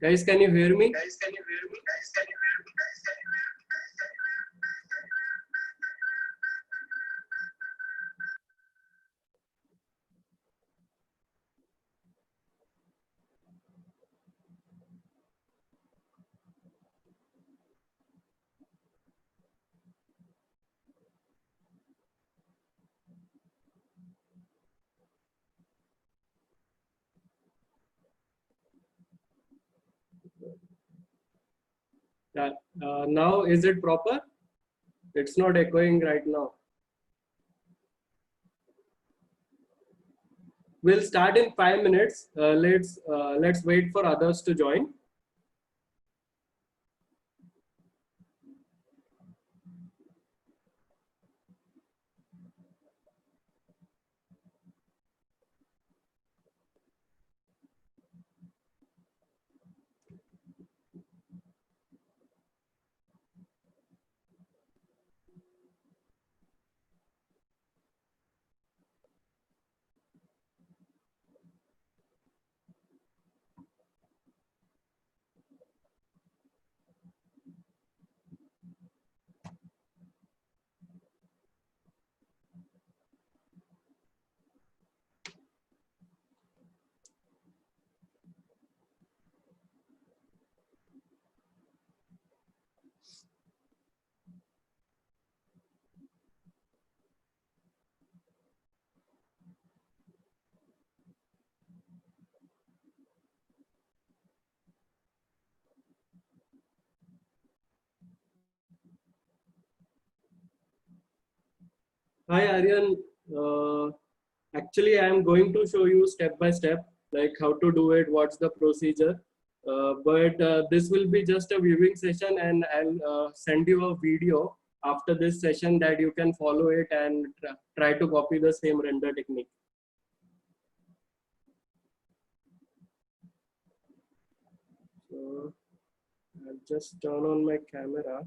Guys, can you hear me? Yeah. Now is it proper? It's not echoing right now. We'll start in 5 minutes. Let's wait for others to join. Hi Aryan. Uh, Actually, I am going to show you step by step, like how to do it, what's the procedure. But this will be just a viewing session, and I'll send you a video after this session that you can follow it and try to copy the same render technique. So I'll just turn on my camera.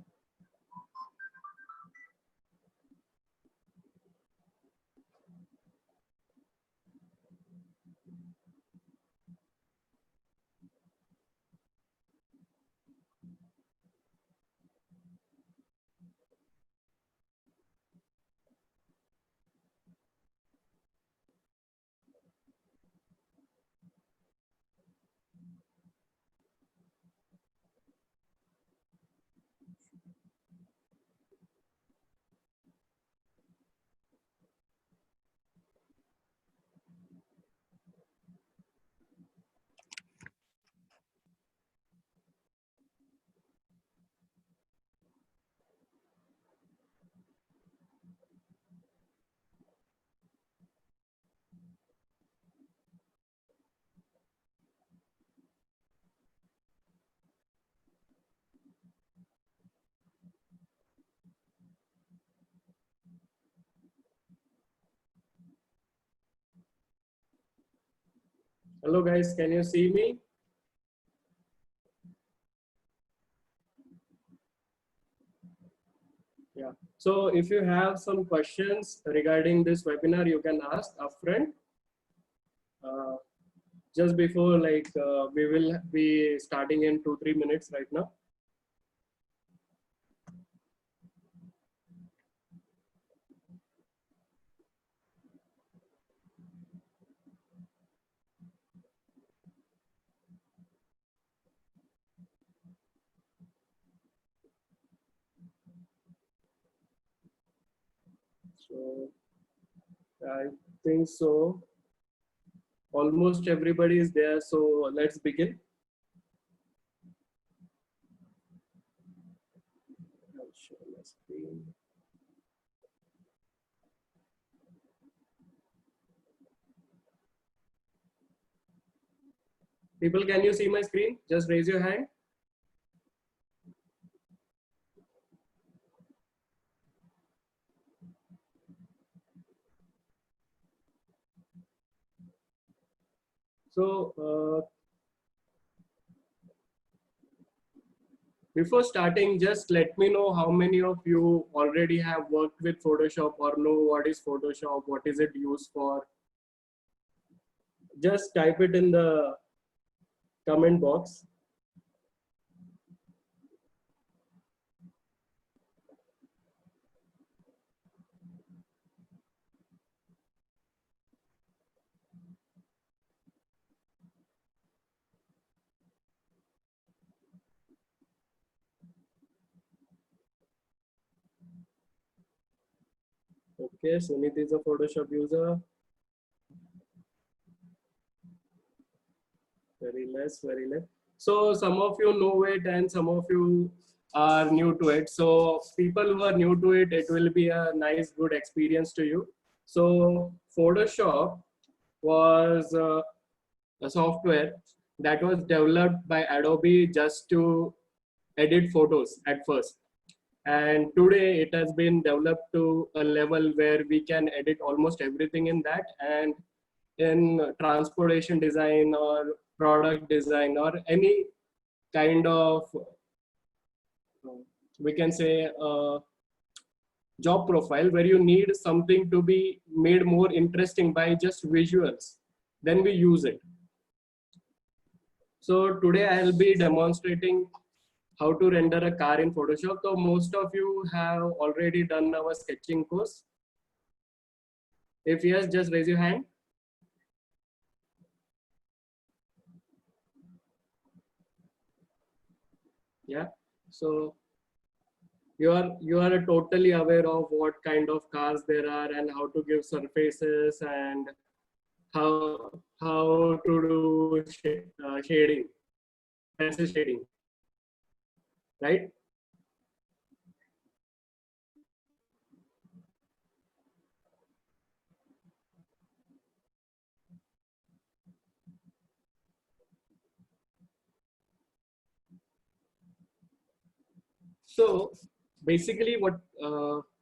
Hello guys, can you see me? Yeah. So if you have some questions regarding this webinar, you can ask upfront. Just before, we will be starting in 2-3 minutes right now. So I think so. Almost everybody is there. So let's begin. I'll share my screen. People, can you see my screen? Just raise your hand. So before starting, just let me know how many of you already have worked with Photoshop or know what is Photoshop, what is it used for. Just type it in the comment box. Okay, Sunit is a Photoshop user. Very less, very less. So some of you know it and some of you are new to it. So people who are new to it, it will be a nice, good experience to you. So Photoshop was a software that was developed by Adobe just to edit photos at first. And today it has been developed to a level where we can edit almost everything in that. And in transportation design or product design or any kind of, we can say, job profile where you need something to be made more interesting by just visuals, then we use it. So today I'll be demonstrating how to render a car in Photoshop. So most of you have already done our sketching course. If yes, just raise your hand. Yeah. So you are totally aware of what kind of cars there are and how to give surfaces and how to do shading, pencil shading, right? So basically, what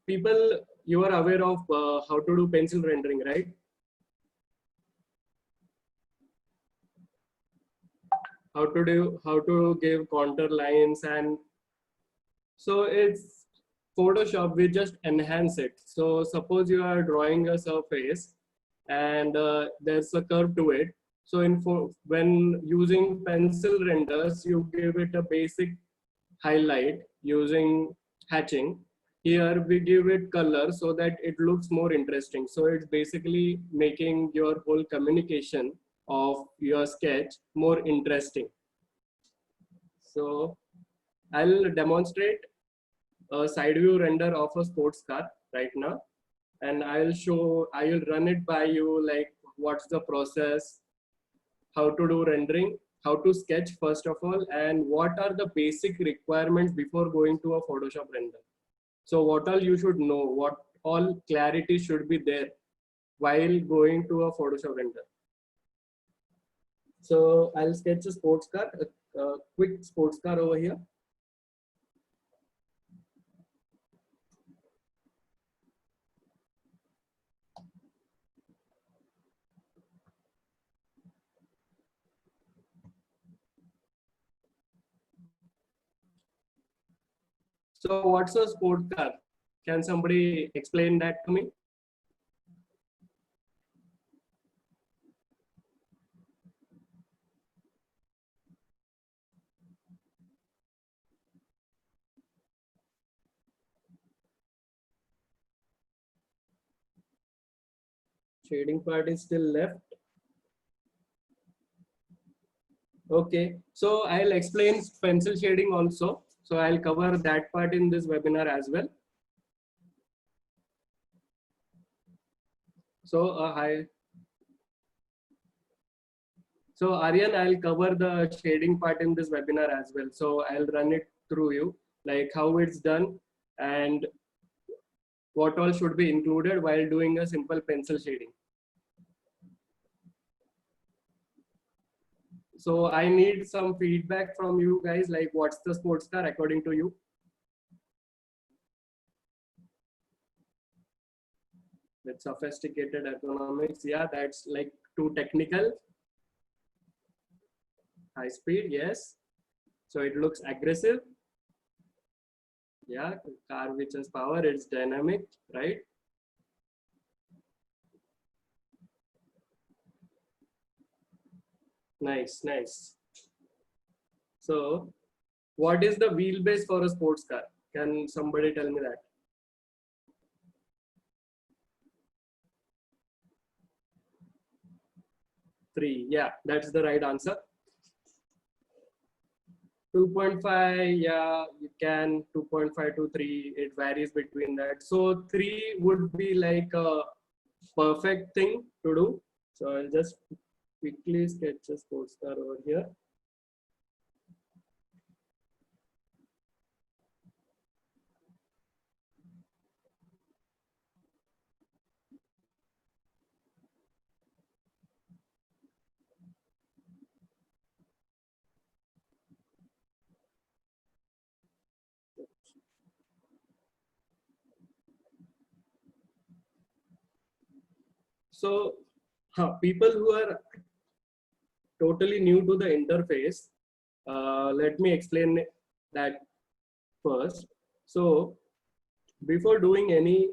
people, you are aware of how to do pencil rendering, right? How to give contour lines, and so it's Photoshop. We just enhance it. So suppose you are drawing a surface and there's a curve to it. So when using pencil renders, you give it a basic highlight using hatching. Here we give it color so that it looks more interesting. So it's basically making your whole communication of your sketch more interesting. So I'll demonstrate a side view render of a sports car right now, and I'll run it by you, like what's the process, how to do rendering, how to sketch first of all, and what are the basic requirements before going to a Photoshop render. So what all you should know, what all clarity should be there while going to a Photoshop render. So I'll sketch a sports car, a quick sports car over here. So what's a sports car? Can somebody explain that to me? Shading part is still left. Okay, so I'll explain pencil shading also. So I'll cover that part in this webinar as well. So hi. So Aryan, I'll cover the shading part in this webinar as well. So I'll run it through you, like how it's done and what all should be included while doing a simple pencil shading. So I need some feedback from you guys, like what's the sports car according to you? With sophisticated ergonomics, yeah, that's like too technical. High speed, yes. So it looks aggressive. Yeah, car which has power, it's dynamic, right? Nice, nice. So what is the wheelbase for a sports car? Can somebody tell me that? 3. Yeah, that's the right answer. 2.5, yeah, you can 2.5 to 3, it varies between that. So 3 would be like a perfect thing to do. So I'll just quickly sketch a sports car over here. So people who are totally new to the interface, let me explain that first. So before doing any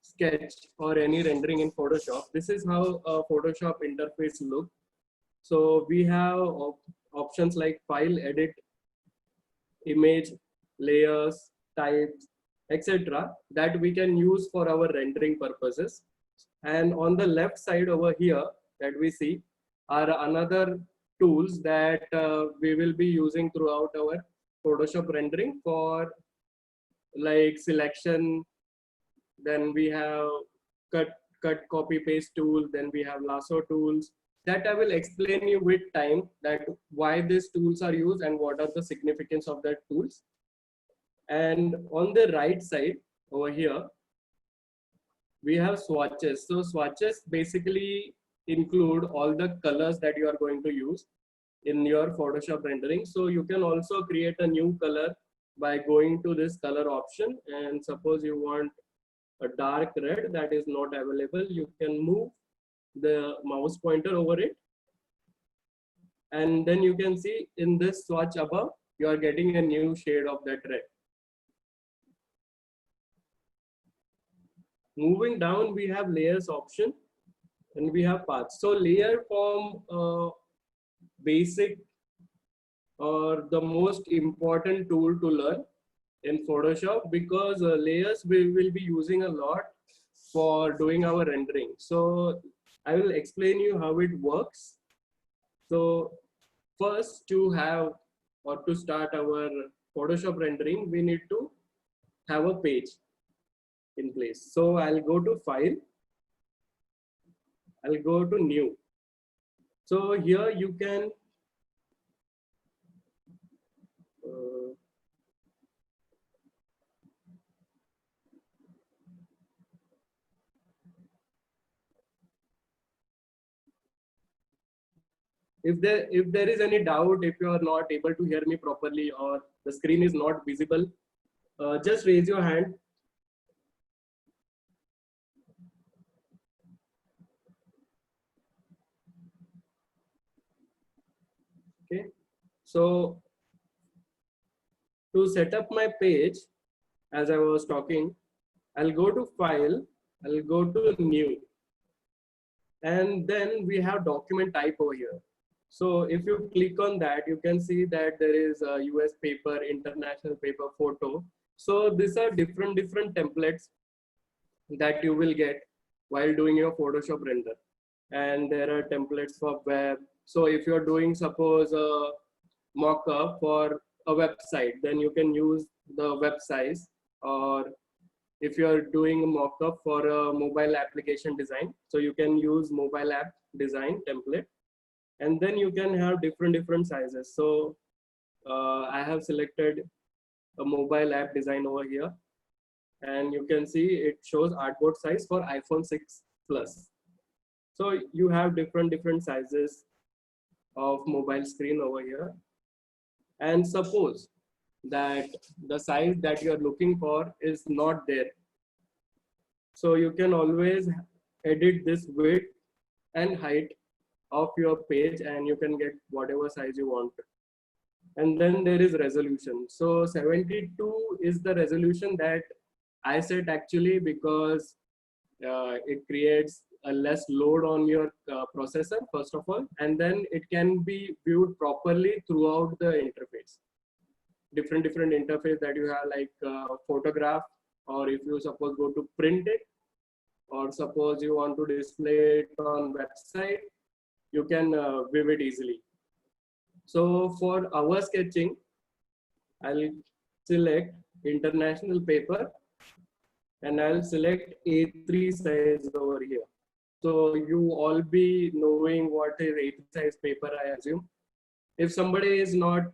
sketch or any rendering in Photoshop, this is how a Photoshop interface looks. So we have options like file, edit, image, layers, types, etc. that we can use for our rendering purposes. And on the left side over here that we see are another tools that we will be using throughout our Photoshop rendering for like selection. Then we have cut copy paste tool. Then we have lasso tools that I will explain you with time that why these tools are used and what are the significance of that tools. And on the right side over here, we have swatches. So swatches basically include all the colors that you are going to use in your Photoshop rendering. So you can also create a new color by going to this color option. And suppose you want a dark red that is not available, you can move the mouse pointer over it. And then you can see in this swatch above, you are getting a new shade of that red. Moving down, we have layers option and we have paths. So layer form basic or the most important tool to learn in Photoshop because layers we will be using a lot for doing our rendering. So I will explain you how it works. So first to have or to start our Photoshop rendering, we need to have a page in place. So I'll go to file, I'll go to new. So here you can if there is any doubt, if you are not able to hear me properly or the screen is not visible, just raise your hand. Okay, so to set up my page, as I was talking, I'll go to file, I'll go to new, and then we have document type over here. So if you click on that, you can see that there is a US paper, international paper, photo. So these are different templates that you will get while doing your Photoshop render. And there are templates for web. So if you're doing suppose a mock-up for a website, then you can use the web size. Or if you're doing a mock-up for a mobile application design, so you can use mobile app design template. And then you can have different sizes. So I have selected a mobile app design over here, and you can see it shows artboard size for iPhone 6 Plus. So you have different sizes of mobile screen over here. And suppose that the size that you are looking for is not there. So you can always edit this width and height of your page and you can get whatever size you want. And then there is resolution. So 72 is the resolution that I set actually because it creates a less load on your processor first of all, and then it can be viewed properly throughout the interface. Different interface that you have like photograph, or if you suppose go to print it, or suppose you want to display it on website, you can view it easily. So for our sketching, I'll select international paper and I'll select A3 size over here. So you all be knowing what is A3 size paper, I assume. If somebody is not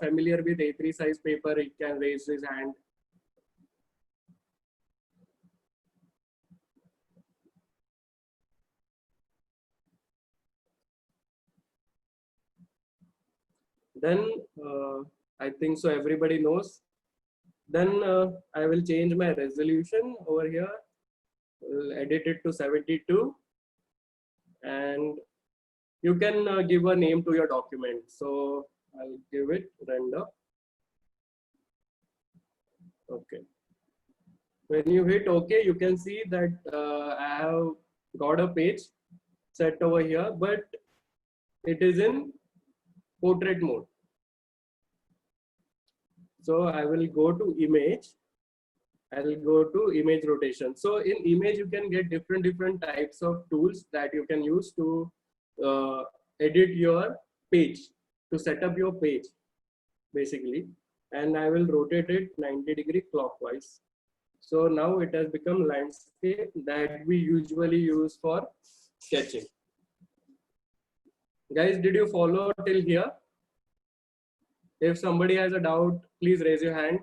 familiar with A3 size paper, he can raise his hand. Then I think so everybody knows. Then I will change my resolution over here. We'll edit it to 72 and you can give a name to your document. So I'll give it render. Okay. When you hit OK, you can see that I have got a page set over here, but it is in portrait mode. So I will go to image. I'll go to image rotation. So in image, you can get different types of tools that you can use to edit your page, to set up your page, basically. And I will rotate it 90-degree clockwise. So now it has become landscape that we usually use for sketching. Guys, did you follow till here? If somebody has a doubt, please raise your hand.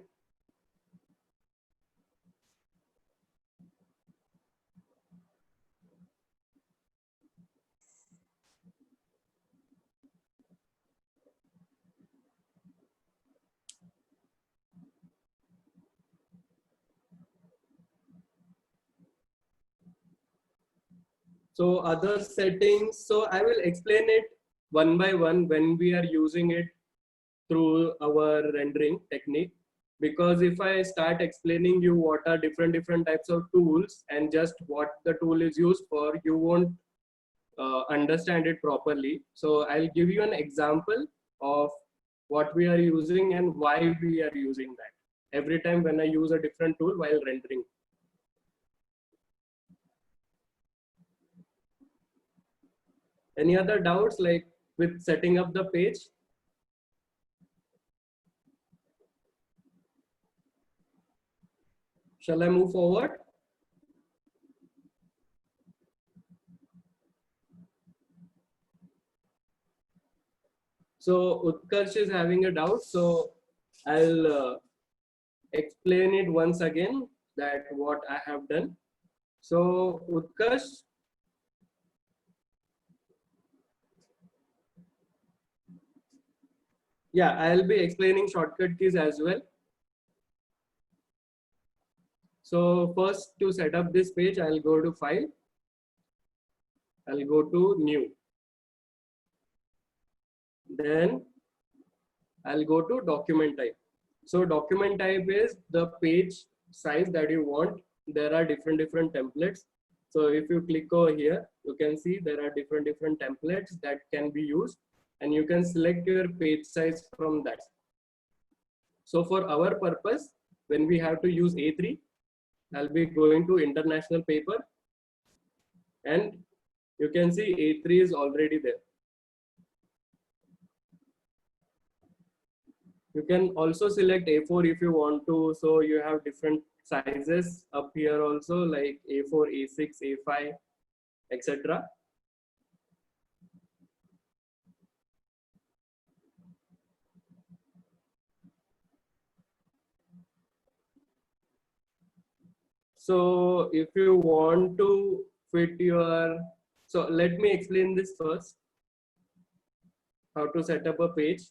So other settings, so I will explain it one by one when we are using it through our rendering technique. Because if I start explaining you what are different types of tools and just what the tool is used for, you won't understand it properly. So I'll give you an example of what we are using and why we are using that every time when I use a different tool while rendering. Any other doubts like with setting up the page? Shall I move forward? So Utkarsh is having a doubt. So I'll explain it once again that what I have done. So Utkarsh, yeah, I'll be explaining shortcut keys as well. So first to set up this page, I'll go to file. I'll go to new. Then I'll go to document type. So document type is the page size that you want. There are different templates. So if you click over here, you can see there are different templates that can be used and you can select your page size from that. So for our purpose, when we have to use A3, I'll be going to international paper and you can see A3 is already there. You can also select A4 if you want to. So you have different sizes up here also like A4, A6, A5, etc. So if you want to fit your, so let me explain this first, how to set up a page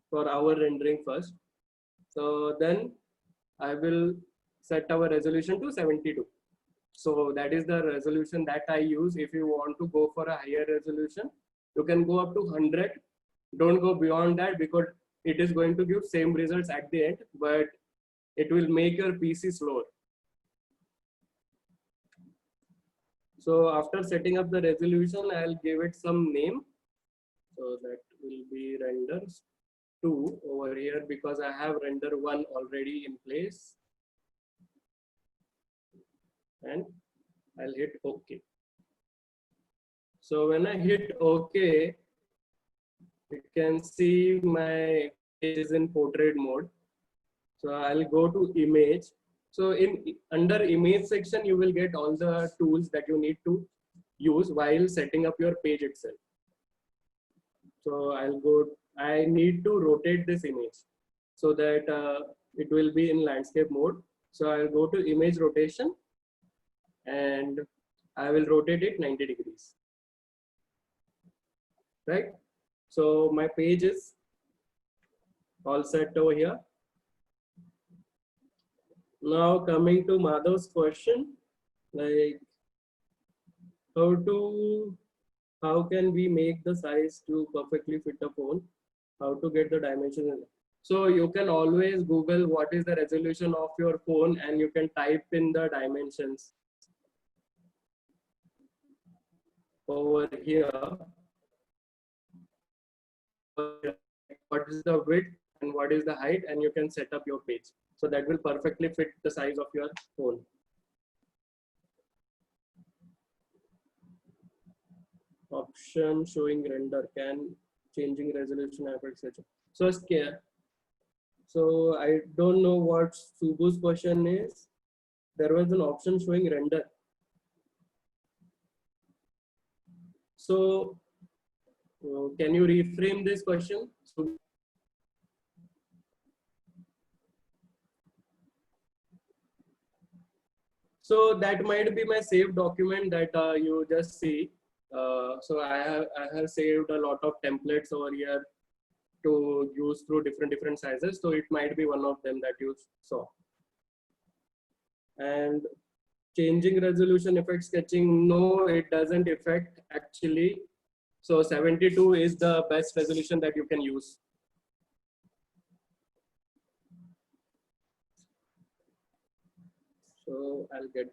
for our rendering first. So then I will set our resolution to 72. So that is the resolution that I use. If you want to go for a higher resolution, you can go up to 100. Don't go beyond that because it is going to give same results at the end, but it will make your PC slower. So after setting up the resolution, I'll give it some name. So that will be render 2 over here because I have render 1 already in place. And I'll hit OK. So when I hit OK, You can see my page is in portrait mode. So I'll go to image. So in under image section, you will get all the tools that you need to use while setting up your page itself. So I need to rotate this image so that it will be in landscape mode. So I'll go to image rotation and I will rotate it 90 degrees. Right? So my page is all set over here. Now coming to Madhav's question, like how can we make the size to perfectly fit a phone? How to get the dimensions? So you can always Google what is the resolution of your phone and you can type in the dimensions over here. What is the width and what is the height, and you can set up your page. So that will perfectly fit the size of your phone. Option showing render, can changing resolution etc. So scare. So I don't know what Subhu's question is. There was an option showing render. So can you reframe this question? So that might be my saved document that you just see. So I have saved a lot of templates over here to use through different sizes. So it might be one of them that you saw. And changing resolution effect sketching, no, it doesn't affect actually. So 72 is the best resolution that you can use. So I'll get.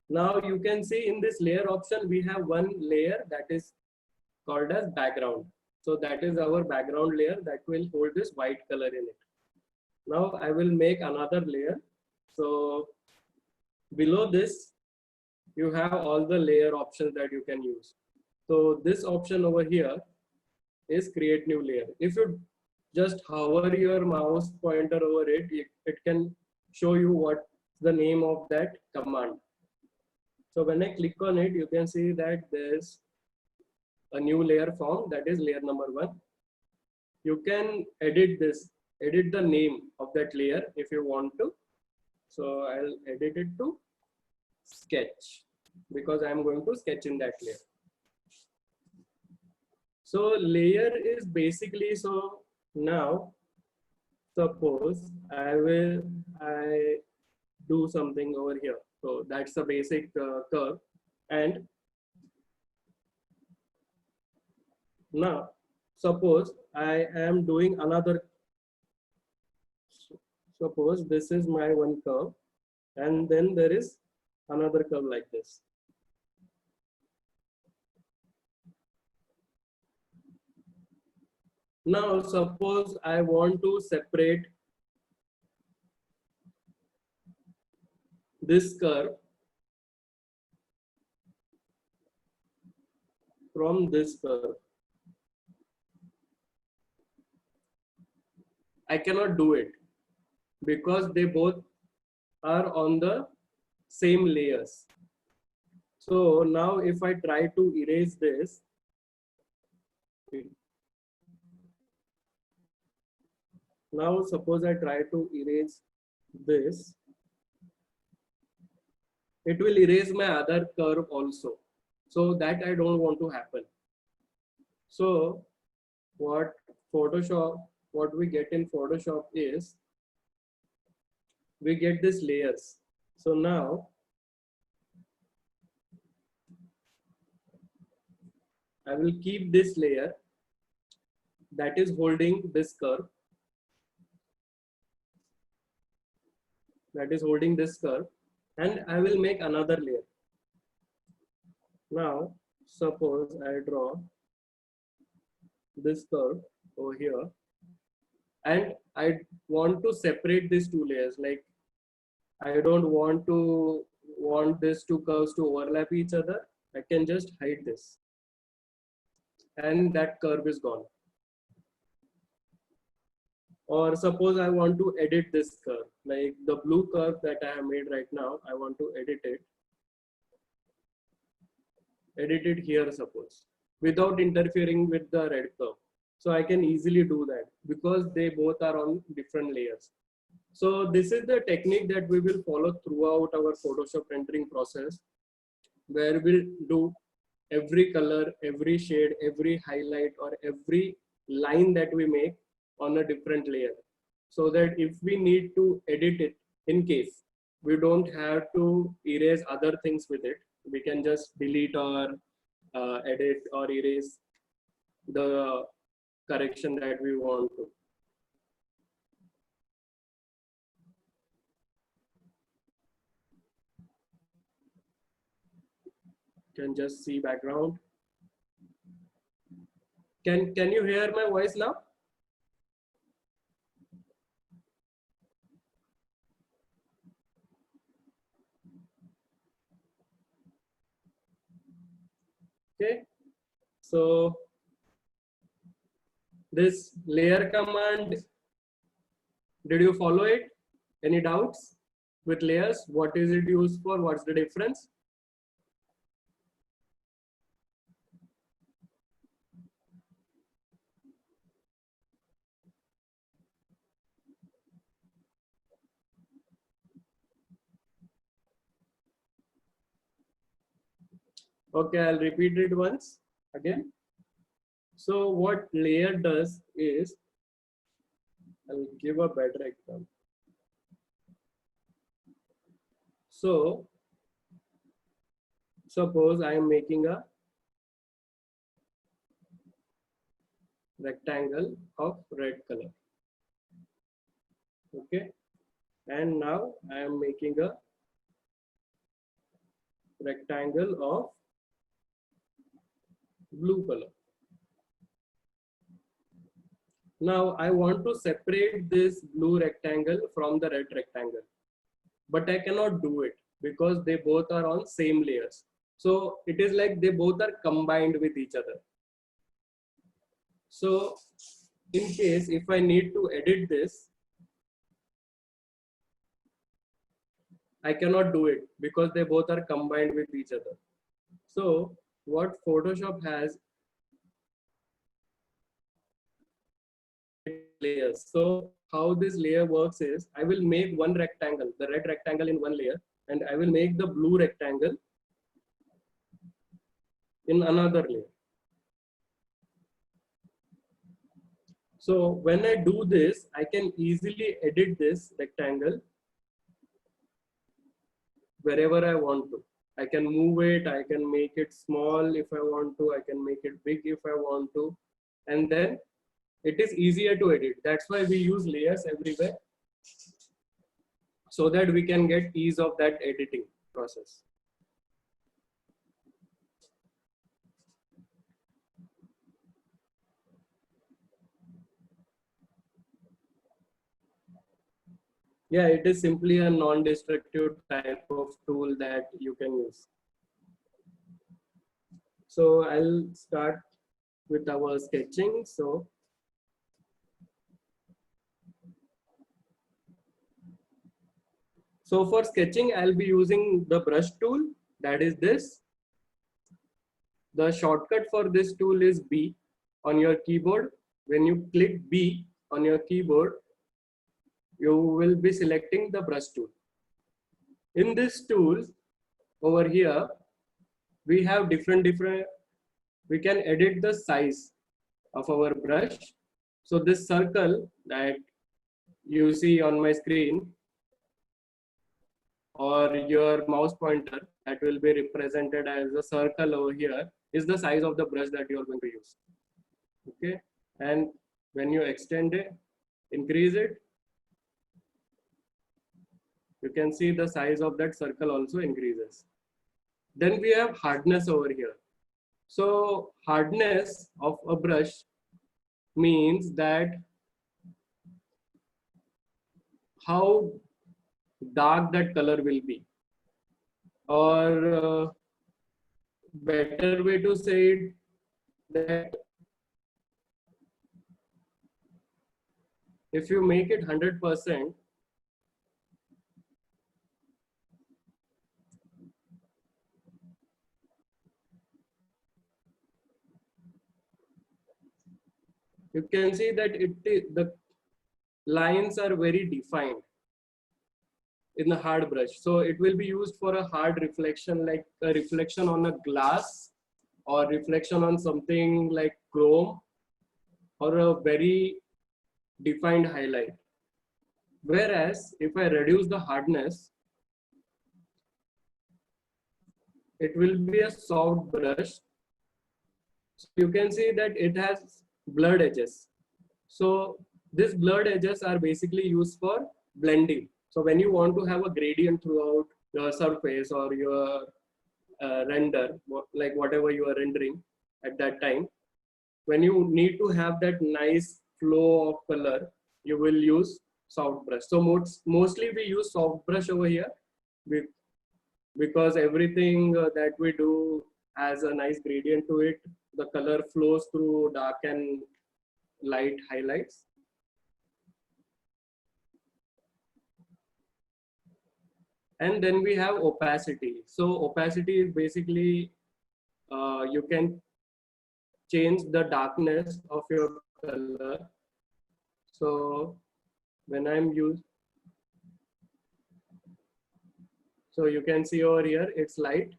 Now you can see in this layer option, we have one layer that is called as background. So that is our background layer that will hold this white color in it. Now I will make another layer. So below this, you have all the layer options that you can use. So this option over here is create new layer. If you just hover your mouse pointer over it, it can show you what the name of that command. So when I click on it, you can see that there's a new layer form, that is layer number 1. You can edit this, edit the name of that layer if you want to. So I'll edit it to sketch because I'm going to sketch in that layer. So layer is basically, so now suppose I do something over here. So that's the basic curve. And now suppose I am doing another, suppose this is my one curve and then there is another curve like this. Now suppose I want to separate this curve from this curve. I cannot do it because they both are on the same layers. So now if I try to erase this, now suppose I try to erase this, it will erase my other curve also. So that I don't want to happen. So what we get in Photoshop is we get these layers. So now I will keep this layer that is holding this curve, and I will make another layer. Now suppose I draw this curve over here and I want to separate these two layers. Like I don't want these two curves to overlap each other. I can just hide this and that curve is gone. Or suppose I want to edit this curve, like the blue curve that I have made right now, I want to edit it here, suppose, without interfering with the red curve. So I can easily do that because they both are on different layers. So this is the technique that we will follow throughout our Photoshop rendering process, where we'll do every color, every shade, every highlight, or every line that we make on a different layer. So that if we need to edit it, in case we don't have to erase other things with it, we can just delete or edit or erase the correction that we want to. Can just see background. Can you hear my voice now? Okay, so this layer command, did you follow it? Any doubts with layers? What is it used for? What's the difference? Okay, I'll repeat it once again. So what layer does is, I'll give a better example. So suppose I am making a rectangle of red color. Okay, and now I am making a rectangle of blue color. Now I want to separate this blue rectangle from the red rectangle, but I cannot do it because they both are on same layers. So it is like they both are combined with each other. So in case if I need to edit this, I cannot do it because they both are combined with each other. So what Photoshop has layers. So how this layer works is, I will make one rectangle, the red rectangle in one layer, and I will make the blue rectangle in another layer. So when I do this, I can easily edit this rectangle wherever I want to. I can move it, I can make it small if I want to, I can make it big if I want to, and then it is easier to edit. That's why we use layers everywhere, so that we can get ease of that editing process. Yeah, it is simply a non-destructive type of tool that you can use. So I'll start with our sketching. So for sketching, I'll be using the brush tool, that is this. The shortcut for this tool is B on your keyboard. When you click B on your keyboard, you will be selecting the brush tool. In this tool over here, we have different, we can edit the size of our brush. So this circle that you see on my screen, or your mouse pointer that will be represented as a circle over here, is the size of the brush that you are going to use. Okay, and when you extend it, increase it, you can see the size of that circle also increases. Then we have hardness over here. So hardness of a brush means that how dark that color will be, or better way to say it, that if you make it 100%, you can see that the lines are very defined in the hard brush. So it will be used for a hard reflection, like a reflection on a glass or reflection on something like chrome or a very defined highlight. Whereas if I reduce the hardness, it will be a soft brush. So you can see that it has blurred edges. So these blurred edges are basically used for blending. So when you want to have a gradient throughout your surface or your render, like whatever you are rendering at that time, when you need to have that nice flow of color, you will use soft brush. So mostly we use soft brush over here because everything that we do has a nice gradient to it. The color flows through dark and light highlights. And then we have opacity. So opacity is basically you can change the darkness of your color. So when I'm used, so you can see over here, it's light.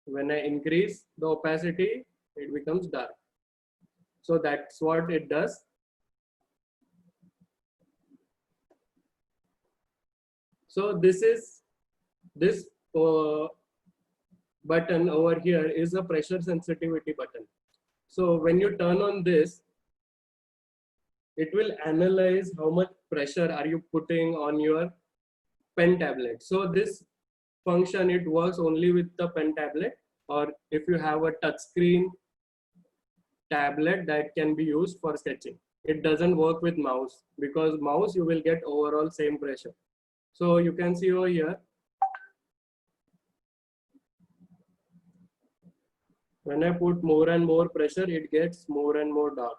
When I increase the opacity, it becomes dark. So that's what it does. So this button over here is a pressure sensitivity button. So when you turn on this, it will analyze how much pressure are you putting on your pen tablet. So this function, it works only with the pen tablet, or if you have a touch screen tablet that can be used for sketching. It doesn't work with mouse, because mouse you will get overall same pressure. So you can see over here, when I put more and more pressure, it gets more and more dark.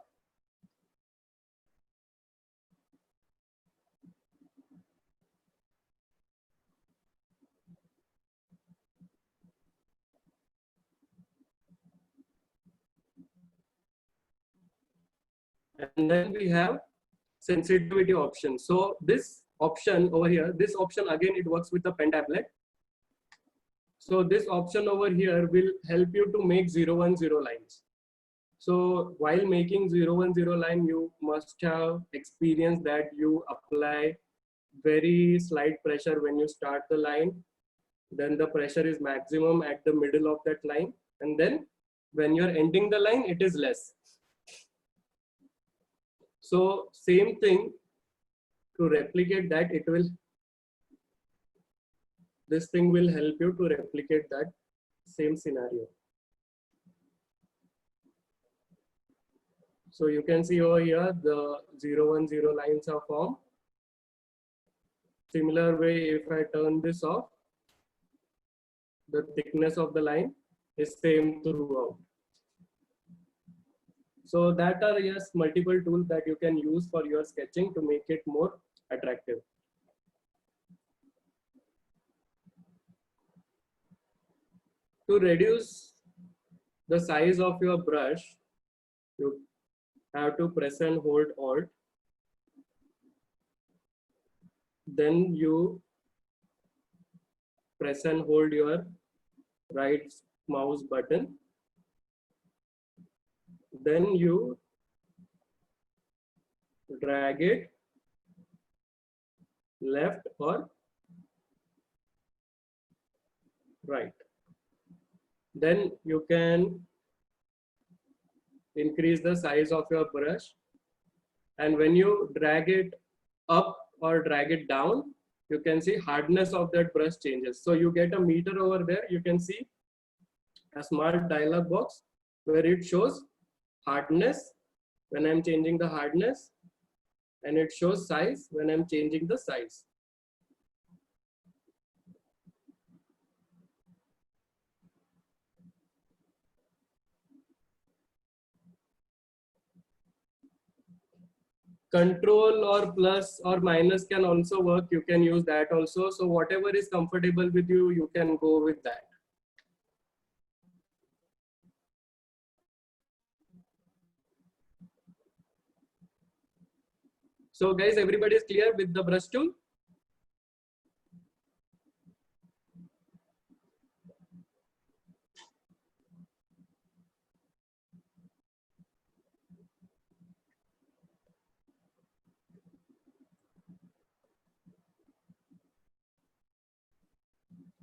And then we have sensitivity option. So this option over here, this option again, it works with the pen tablet. So this option over here will help you to make 010 lines. So while making 010 line, you must have experienced that you apply very slight pressure when you start the line. Then the pressure is maximum at the middle of that line. And then when you're ending the line, it is less. So same thing, to replicate that, this thing will help you to replicate that same scenario. So you can see over here, the 010 lines are formed. Similar way, if I turn this off, the thickness of the line is same throughout. So that are, yes, multiple tools that you can use for your sketching to make it more attractive. To reduce the size of your brush, you have to press and hold Alt. Then you press and hold your right mouse button. Then you drag it left or right. Then you can increase the size of your brush. And when you drag it up or drag it down, you can see hardness of that brush changes. So you get a meter over there. You can see a small dialog box where it shows hardness when I'm changing the hardness, and it shows size when I'm changing the size. Control or plus or minus can also work. You can use that also. So whatever is comfortable with you, you can go with that. So guys, everybody is clear with the brush tool?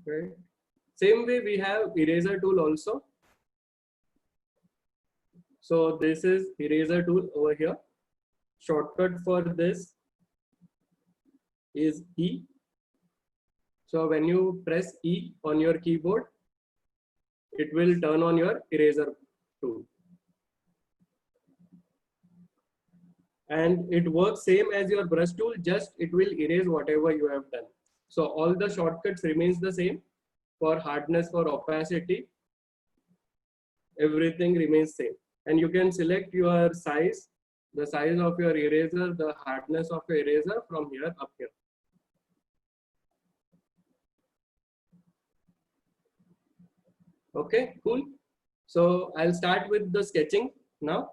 Right. Same way we have eraser tool also. So this is eraser tool over here. Shortcut for this is E. So when you press E on your keyboard, it will turn on your eraser tool. And it works same as your brush tool, just it will erase whatever you have done. So all the shortcuts remains the same. For hardness, for opacity, everything remains same. And you can select your size, the size of your eraser, the hardness of your eraser from here up here. Okay, cool. So I'll start with the sketching now.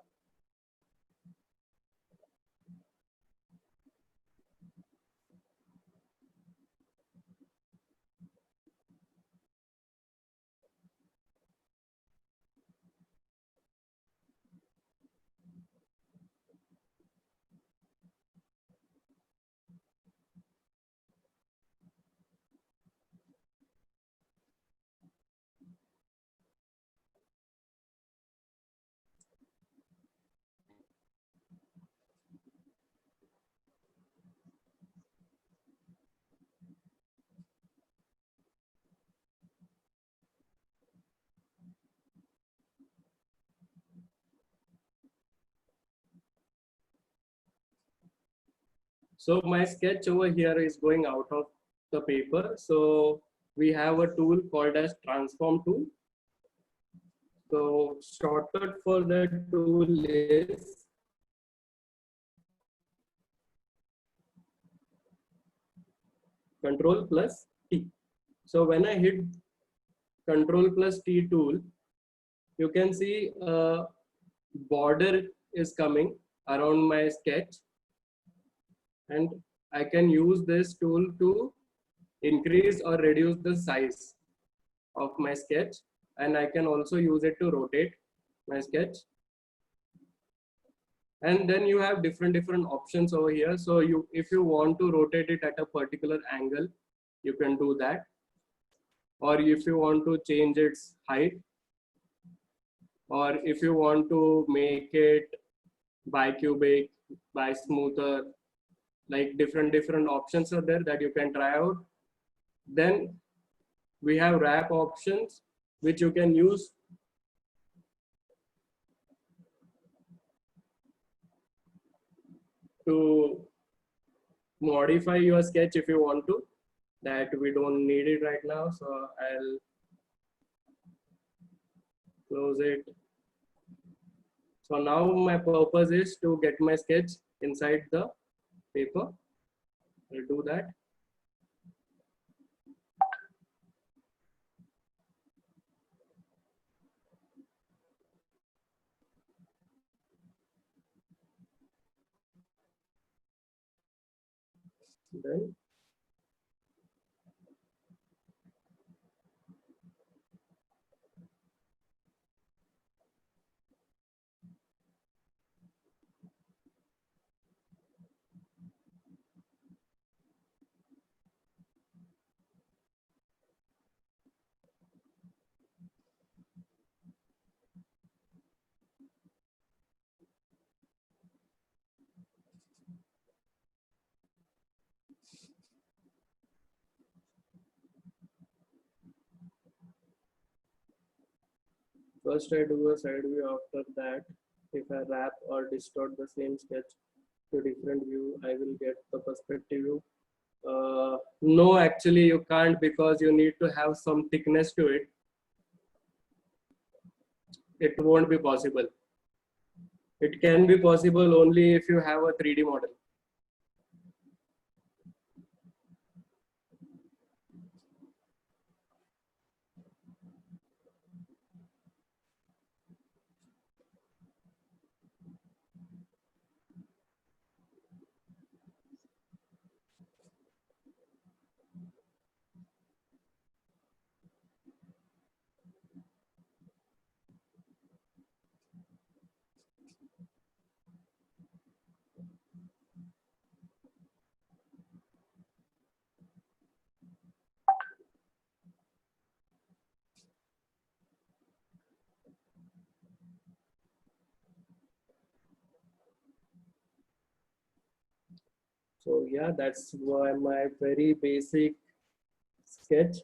So my sketch over here is going out of the paper. So we have a tool called as transform tool. So shortcut for that tool is Control plus T. So when I hit Control plus T tool, you can see a border is coming around my sketch, and I can use this tool to increase or reduce the size of my sketch, and I can also use it to rotate my sketch. And then you have different options over here. So if you want to rotate it at a particular angle, you can do that. Or if you want to change its height, or if you want to make it bicubic, bismoother, like different options are there that you can try out. Then we have wrap options, which you can use to modify your sketch if you want to. That we don't need it right now, so I'll close it. So now my purpose is to get my sketch inside the paper. I'll do that. Then first I do a side view. After that, if I wrap or distort the same sketch to different view, I will get the perspective view. No, actually you can't, because you need to have some thickness to it. It won't be possible. It can be possible only if you have a 3D model. So yeah, that's why my very basic sketch.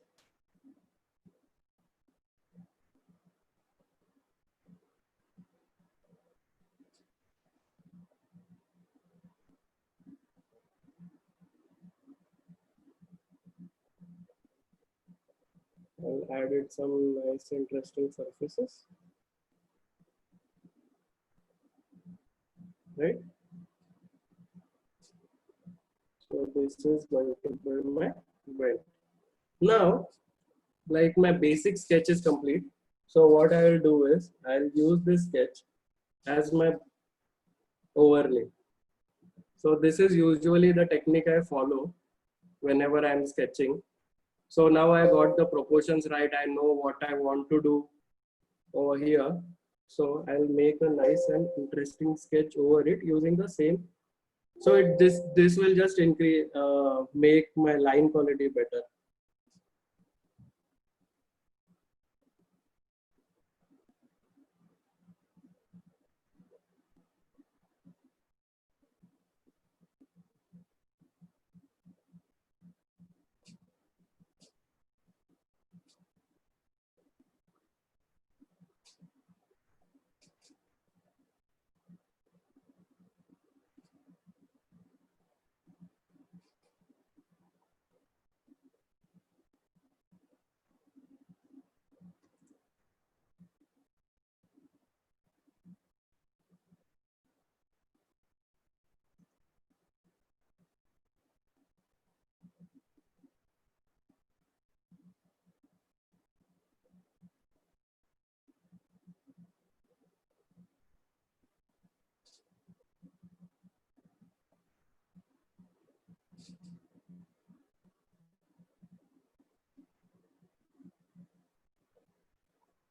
I added some nice interesting surfaces, right? So this is going to be my brain. Now, like my basic sketch is complete. So what I will do is I'll use this sketch as my overlay. So this is usually the technique I follow whenever I'm sketching. So now I got the proportions right. I know what I want to do over here. So I'll make a nice and interesting sketch over it using the same. So this will just increase, make my line quality better.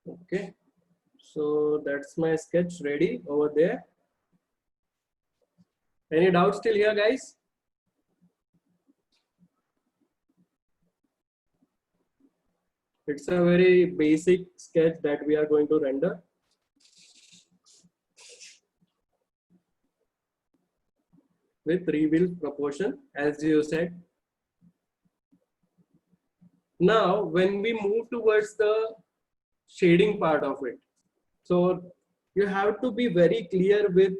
Okay. So that's my sketch ready over there. Any doubts still here, guys? It's a very basic sketch that we are going to render. With reveal proportion, as you said. Now, when we move towards the shading part of it, so you have to be very clear with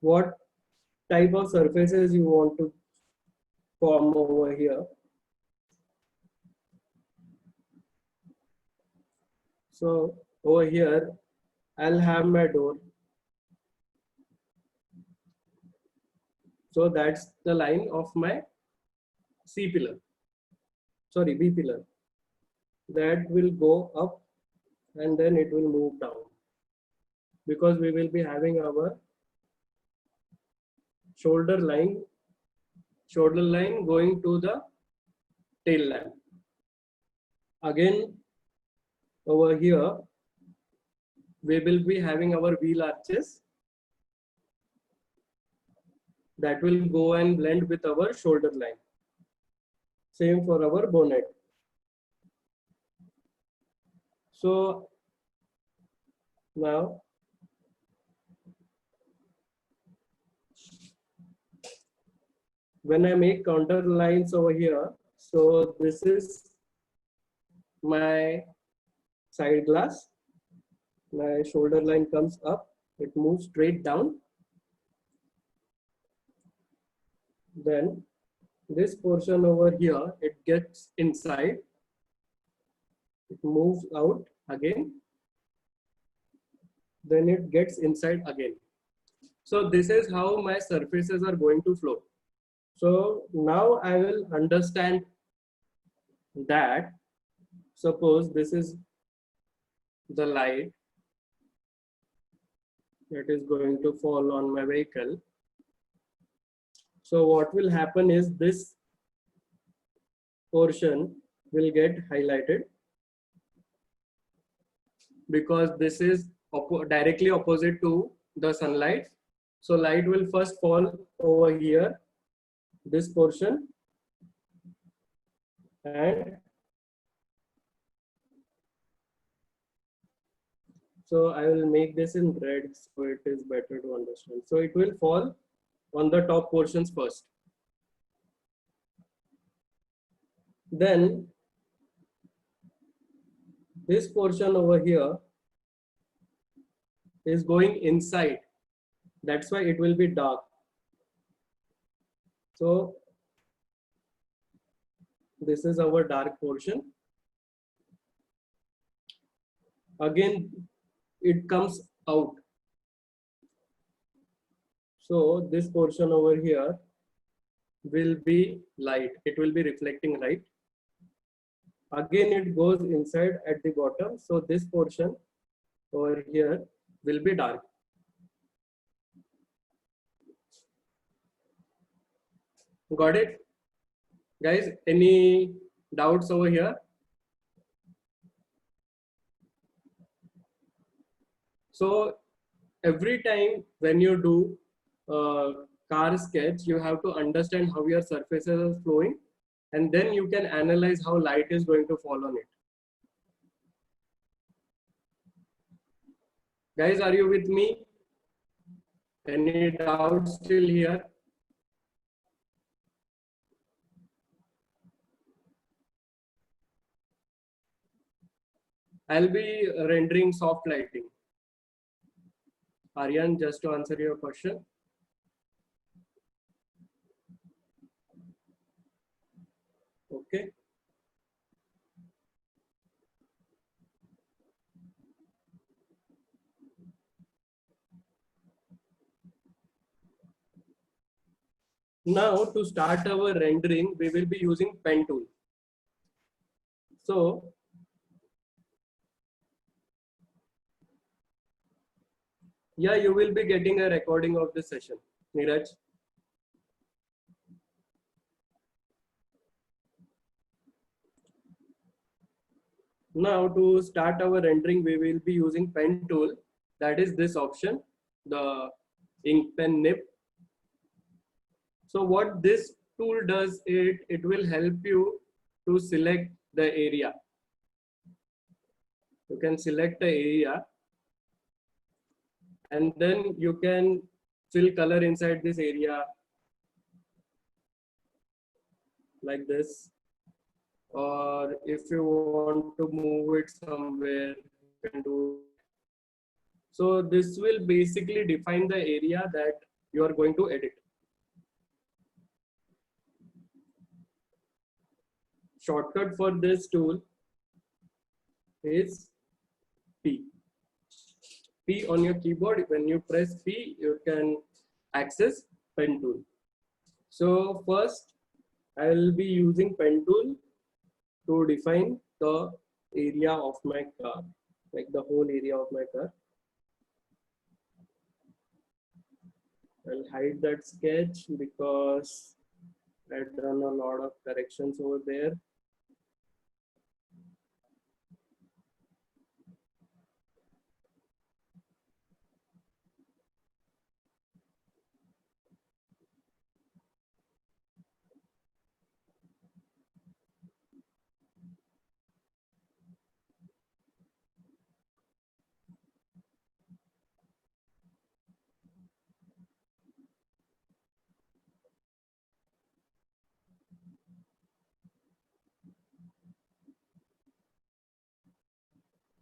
what type of surfaces you want to form over here. So over here, I'll have my door. So that's the line of my C pillar, sorry, B pillar. That will go up and then it will move down because we will be having our shoulder line going to the tail lamp. Again, over here, we will be having our wheel arches that will go and blend with our shoulder line. Same for our bonnet. So now when I make counter lines over here, so this is my side glass. My shoulder line comes up, it moves straight down. Then this portion over here, it gets inside, it moves out again, then it gets inside again. So this is how my surfaces are going to flow. So now I will understand that. Suppose this is the light that is going to fall on my vehicle. So what will happen is this portion will get highlighted because this is directly opposite to the sunlight. So light will first fall over here, this portion, and so I will make this in red so it is better to understand. So it will fall on the top portions first. Then this portion over here is going inside. That's why it will be dark. So this is our dark portion. Again, it comes out. So this portion over here will be light. It will be reflecting light. Again, it goes inside at the bottom. So this portion over here will be dark. Got it? Guys, any doubts over here? So every time when you do car sketch, you have to understand how your surfaces are flowing, and then you can analyze how light is going to fall on it. Guys, are you with me? Any doubts still here? I'll be rendering soft lighting. Aryan, just to answer your question. Okay. Now to start our rendering, we will be using pen tool. So yeah, you will be getting a recording of this session, Neeraj. Now to start our rendering, we will be using pen tool. That is this option, the ink pen nib. So what this tool does, it will help you to select the area. You can select the area and then you can fill color inside this area like this. Or if you want to move it somewhere, you can do it. So this will basically define the area that you are going to edit. Shortcut for this tool is P. P on your keyboard. When you press P, you can access pen tool. So first, I will be using pen tool to define the area of my car, like the whole area of my car. I'll hide that sketch because I've done a lot of corrections over there.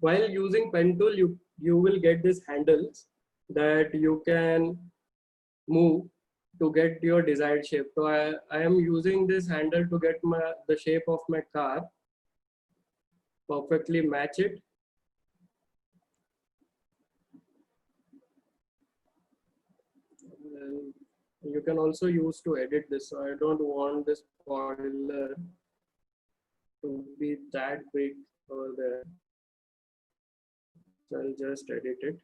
While using pen tool, you will get these handles that you can move to get your desired shape. So I am using this handle to get the shape of my car, perfectly match it. You can also use to edit this. So I don't want this spoiler to be that big over there. So I'll just edit it.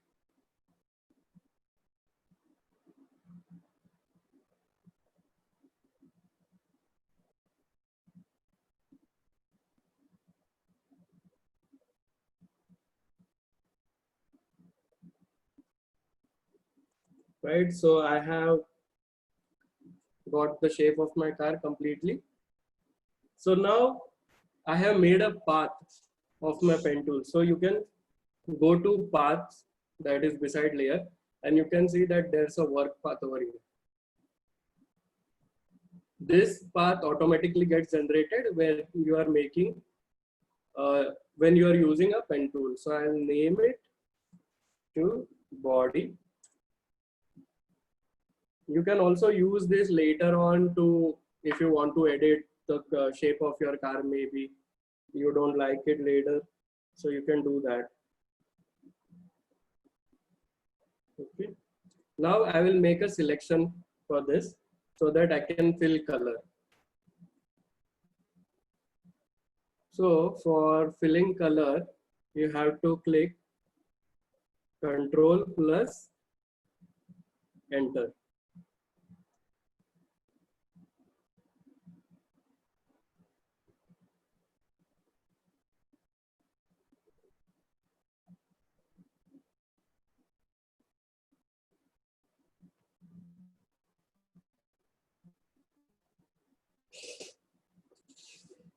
Right, so I have got the shape of my car completely. So now I have made a path of my pen tool. So you can go to paths, that is beside layer, and you can see that there's a work path over here. This path automatically gets generated where you are making, when you are using a pen tool. So I'll name it to body. You can also use this later on to, if you want to edit the shape of your car, maybe you don't like it later, so you can do that. Okay, now I will make a selection for this so that I can fill color. So for filling color, you have to click Control plus Enter.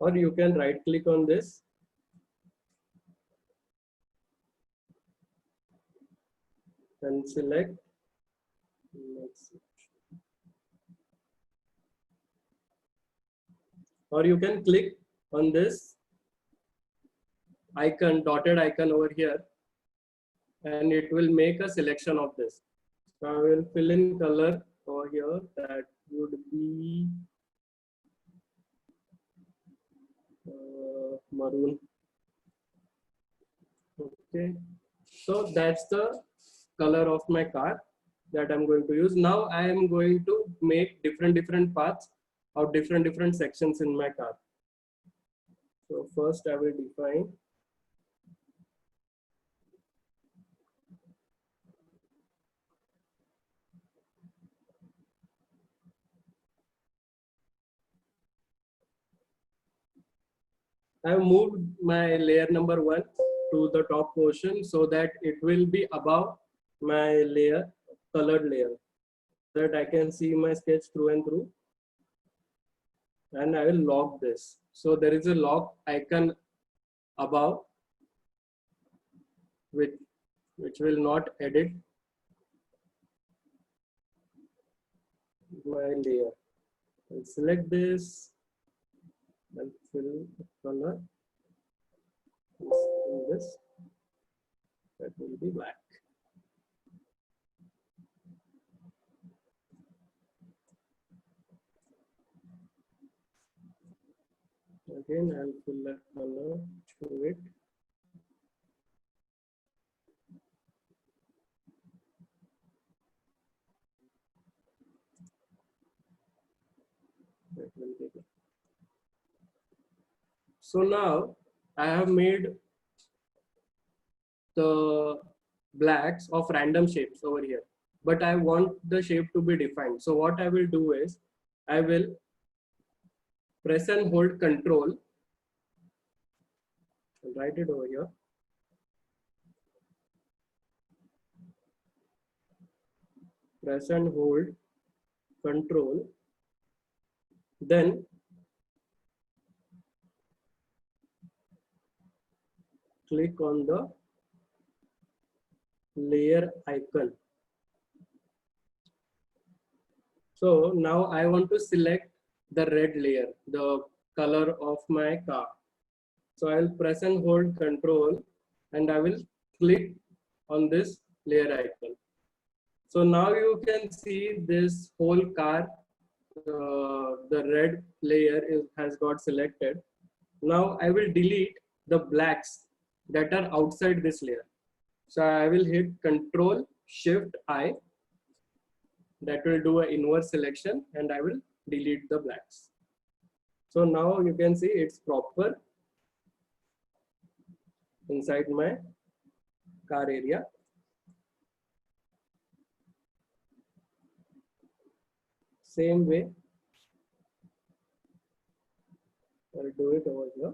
Or you can right click on this and select next. Or you can click on this icon, dotted icon over here, and it will make a selection of this. So I will fill in color over here. That would be maroon. Okay, so that's the color of my car that I'm going to use. Now I am going to make different paths of different sections in my car. So first I will define I have moved my layer number 1 to the top portion so that it will be above my layer, colored layer, so that I can see my sketch through and through. And I will lock this. So there is a lock icon above which will not edit my layer. I'll select this and fill the color in this. That will be black. Again, I'll fill that color to it. That will be black. So now I have made the blacks of random shapes over here, but I want the shape to be defined. So what I will do is I will press and hold Control. I'll write it over here. Press and hold Control. Then click on the layer icon. So now I want to select the red layer, the color of my car. So I'll press and hold Control and I will click on this layer icon. So now you can see this whole car, the red layer has got selected. Now I will delete the blacks that are outside this layer. So I will hit Control Shift I that will do an inverse selection, and I will delete the blacks. So now you can see it's proper inside my car area. Same way, I'll do it over here.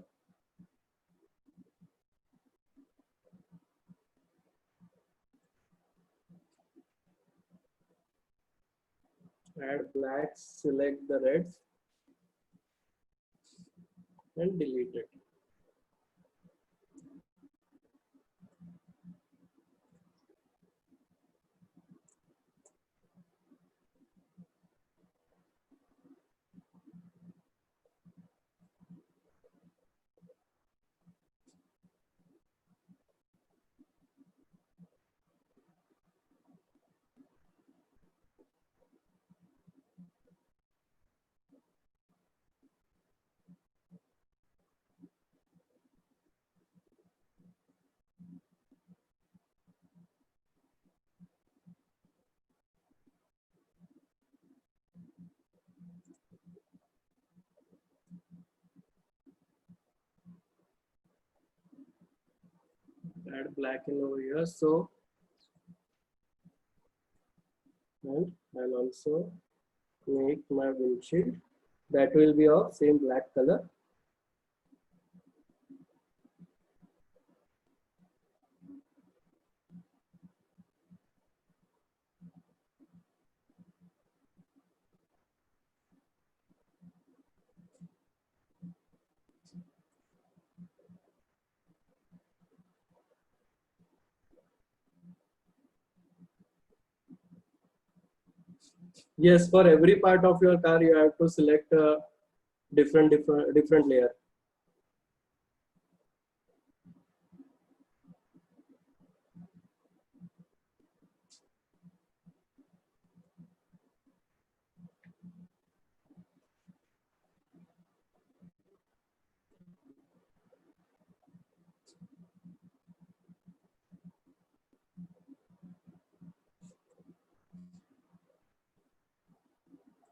Add blacks, select the reds, and delete it. Add black in over here. So, and I'll also make my windshield that will be of same black color. Yes, for every part of your car, you have to select a different layer.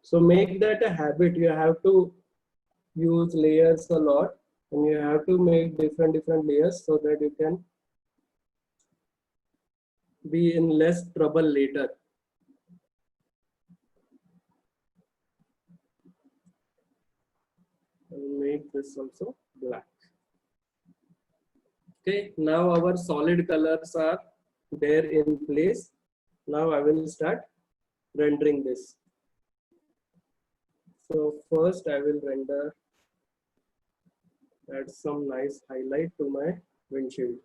So make that a habit. You have to use layers a lot, and you have to make different layers so that you can be in less trouble later. And make this also black. Okay, now our solid colors are there in place. Now I will start rendering this. So first I will render, add some nice highlight to my windshield.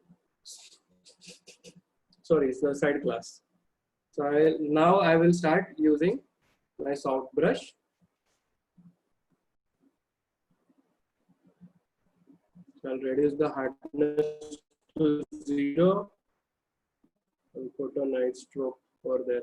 Sorry, it's the side glass. So now I will start using my soft brush. So I'll reduce the hardness to 0 and put a nice stroke over there.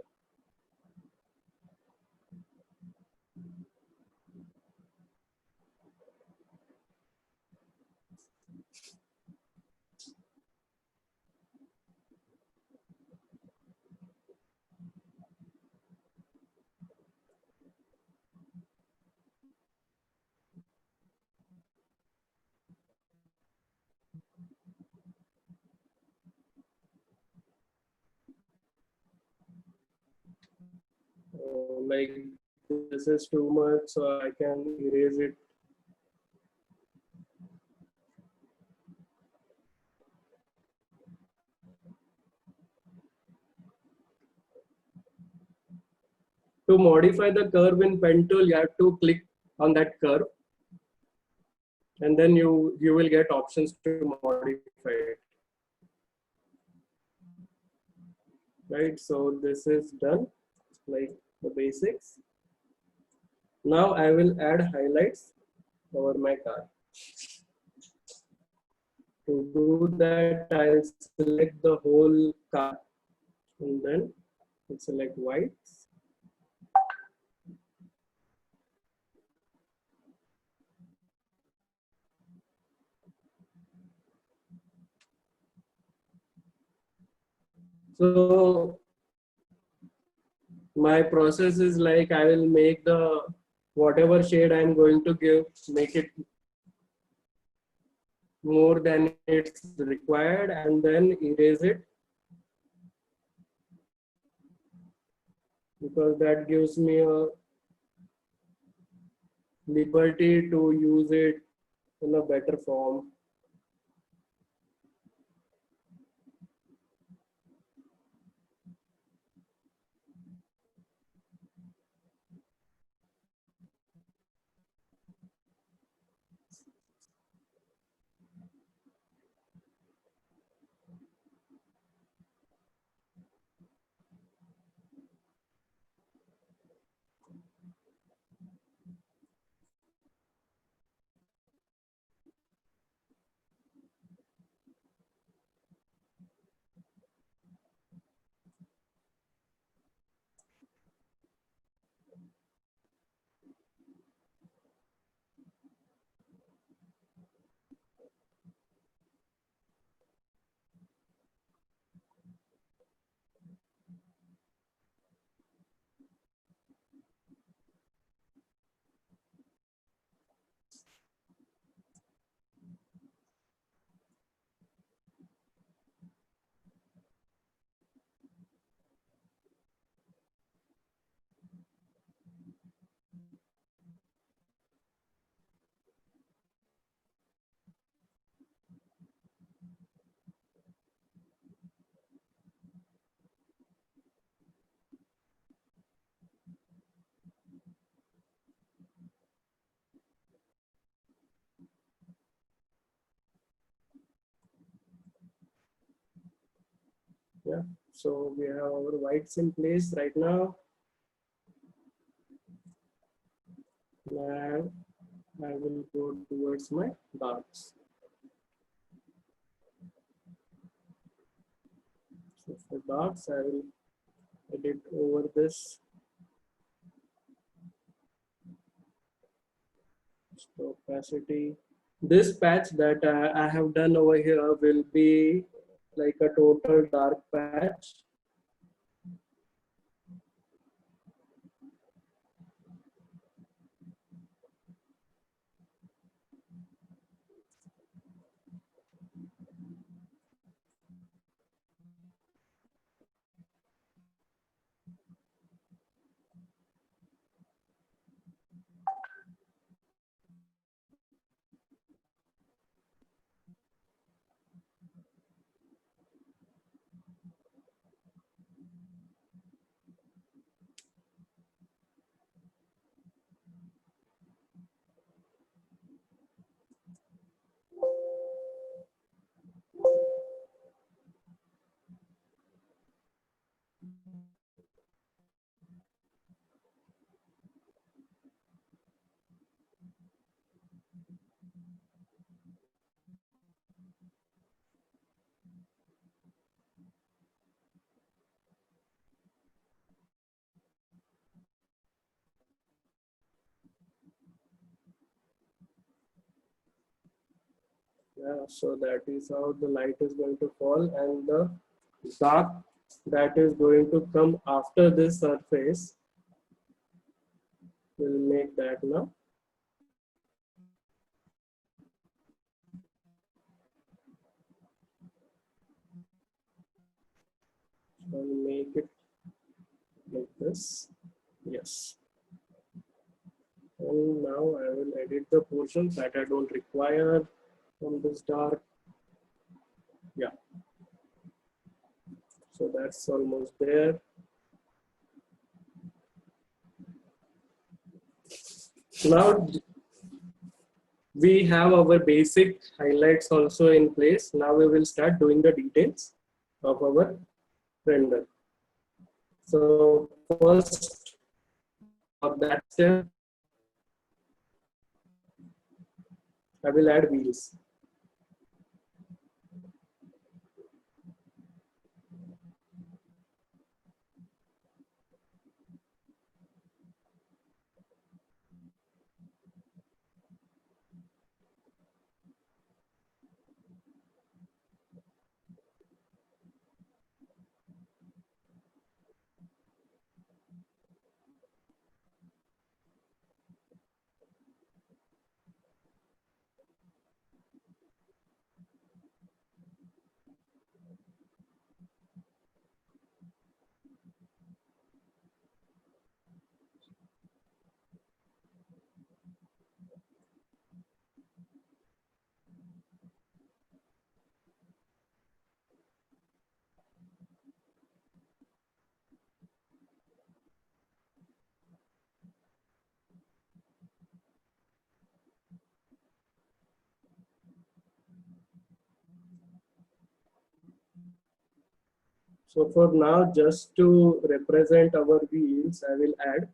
Like this is too much, so I can erase it. To modify the curve in pen tool, you have to click on that curve, and then you will get options to modify it. Right, so this is done, like the basics. Now I will add highlights over my car. To do that, I'll select the whole car, and then I'll select whites. So My process is like I will make the whatever shade I'm going to give, make it more than it's required, and then erase it, because that gives me a liberty to use it in a better form. Yeah, so we have our whites in place right now. Now I will go towards my darks. So for darks, I will edit over this opacity. This patch that I have done over here will be like a total dark patch. Yeah, so that is how the light is going to fall, and the dark that is going to come after this surface will make that now. I will make it like this. Yes. And now I will edit the portions that I don't require from this dark. Yeah. So that's almost there. Now we have our basic highlights also in place. Now we will start doing the details of our render. So first of that step, I will add wheels. So for now, just to represent our wheels, I will add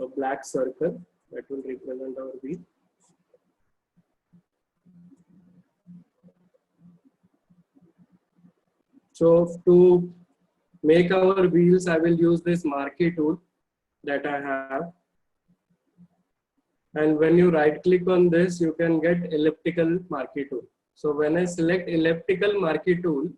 a black circle that will represent our wheel. So to make our wheels, I will use this marquee tool that I have. And when you right click on this, you can get elliptical marquee tool. So when I select elliptical marquee tool,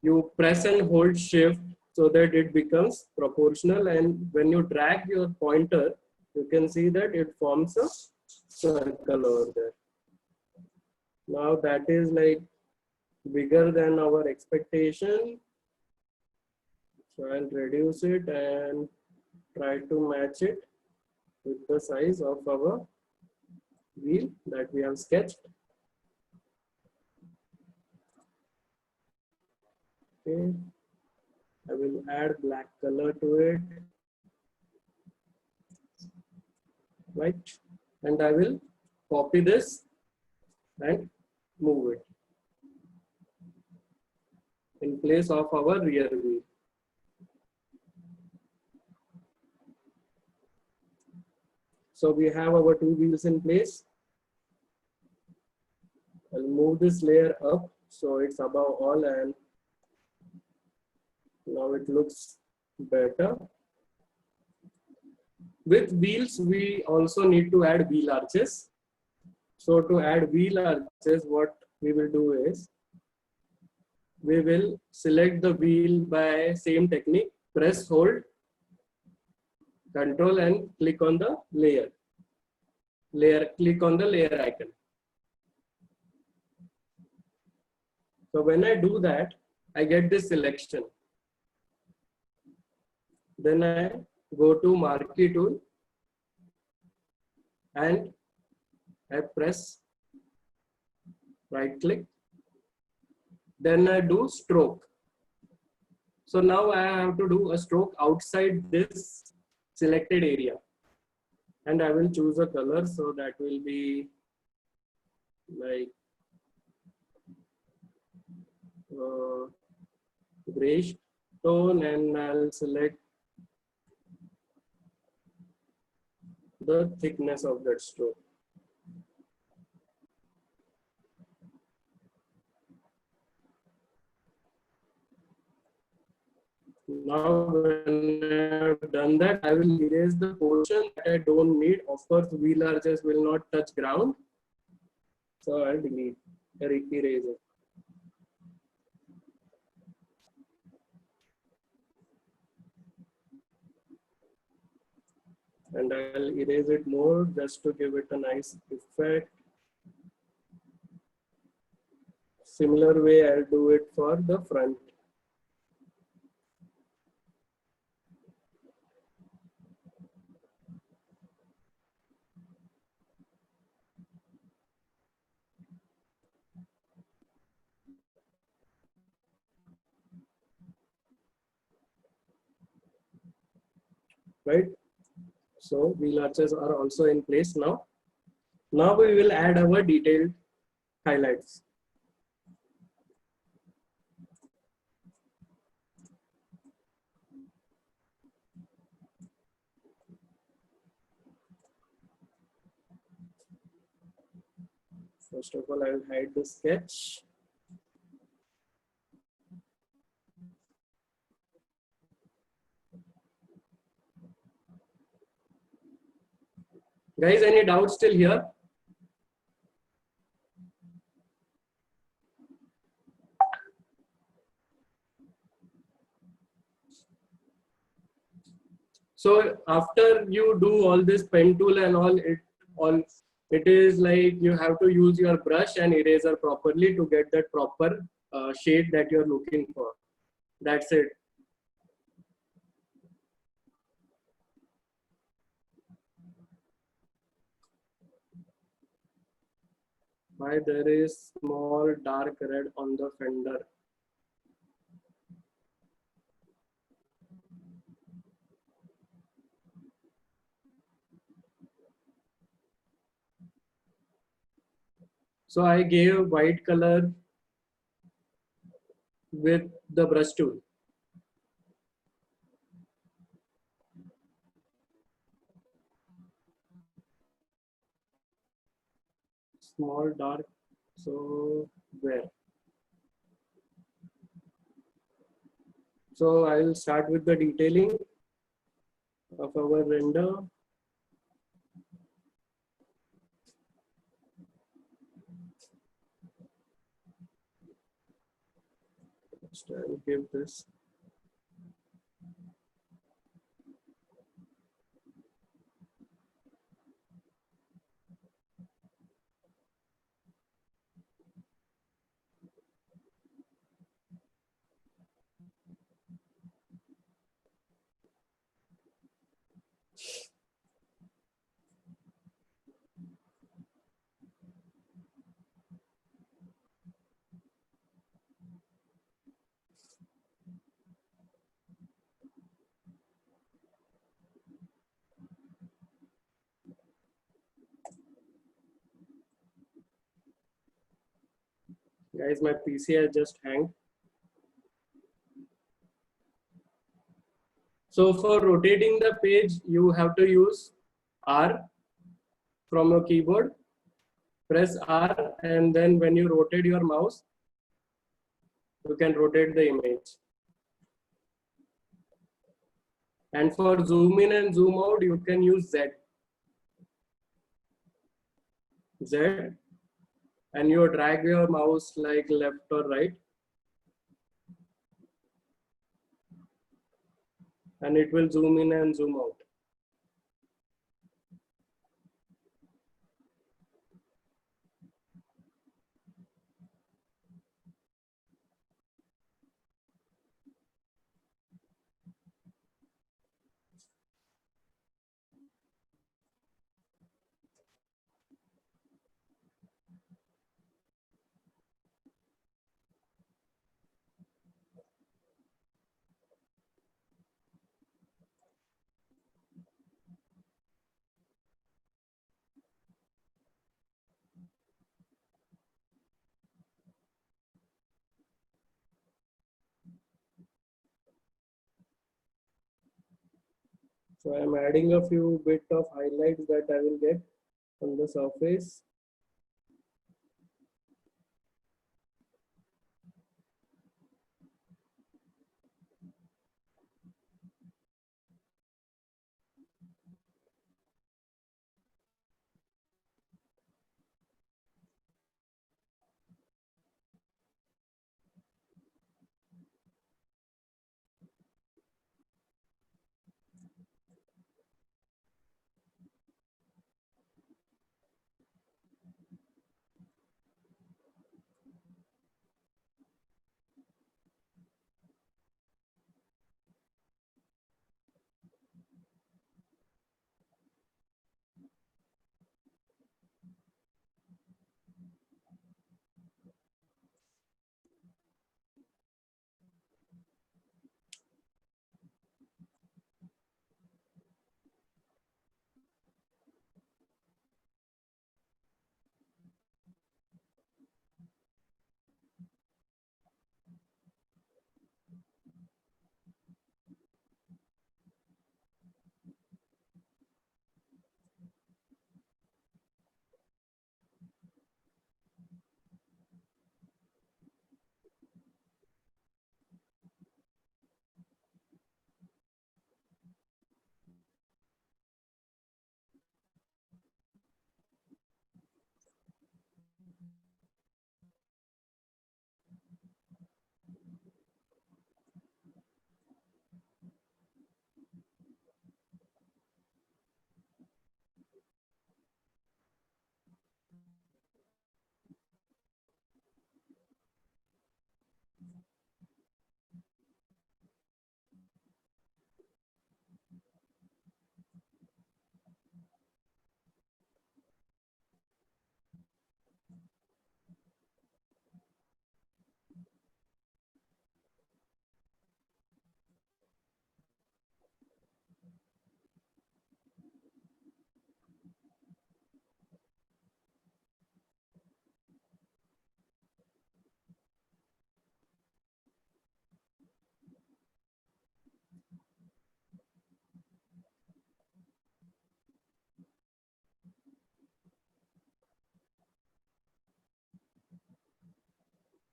you press and hold shift so that it becomes proportional. And when you drag your pointer, you can see that it forms a circle over there. Now that is like bigger than our expectation. So I'll reduce it and try to match it with the size of our wheel that we have sketched. Okay, I will add black color to it, right? And I will copy this and move it in place of our rear wheel. So we have our two wheels in place. I'll move this layer up so it's above all, and now it looks better. With wheels, we also need to add wheel arches. So to add wheel arches, what we will do is, we will select the wheel by same technique, press, hold, control and click on the layer. Click on the layer icon. So when I do that, I get this selection. Then I go to marquee tool and I press right click. Then I do stroke. So now I have to do a stroke outside this selected area. And I will choose a color, so that will be like grayish tone, and I'll select the thickness of that stroke. Now when I've done that, I will erase the portion that I don't need. Of course, wheel arches will not touch ground. So I'll delete, erase it. And I'll erase it more just to give it a nice effect. Similar way, I'll do it for the front. Right? So wheel arches are also in place now. Now we will add our detailed highlights. First of all, I will hide the sketch. Guys, any doubts still here? So after you do all this pen tool and all, it is like you have to use your brush and eraser properly to get that proper shade that you're looking for. That's it. Why there is small dark red on the fender? So I gave white color with the brush tool. Small dark. So where? So I will start with the detailing of our render. Just I will give this. Guys, my PC has just hanged. So for rotating the page, you have to use R from a keyboard. Press R, and then when you rotate your mouse, you can rotate the image. And for zoom in and zoom out, you can use Z. Z, and you drag your mouse like left or right, and it will zoom in and zoom out. So I'm adding a few bit of highlights that I will get on the surface.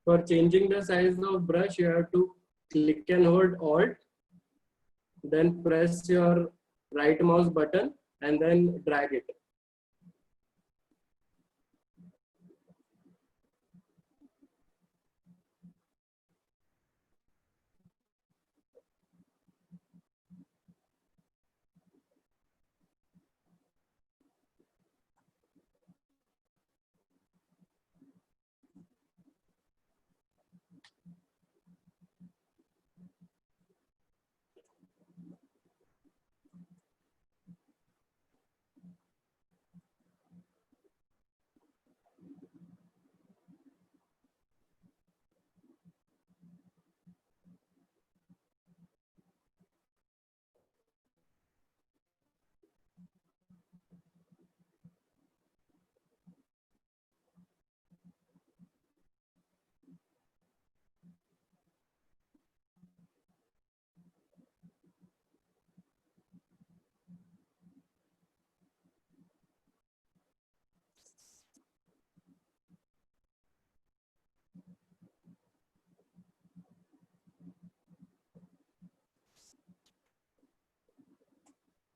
For changing the size of brush, you have to click and hold Alt, then press your right mouse button and then drag it.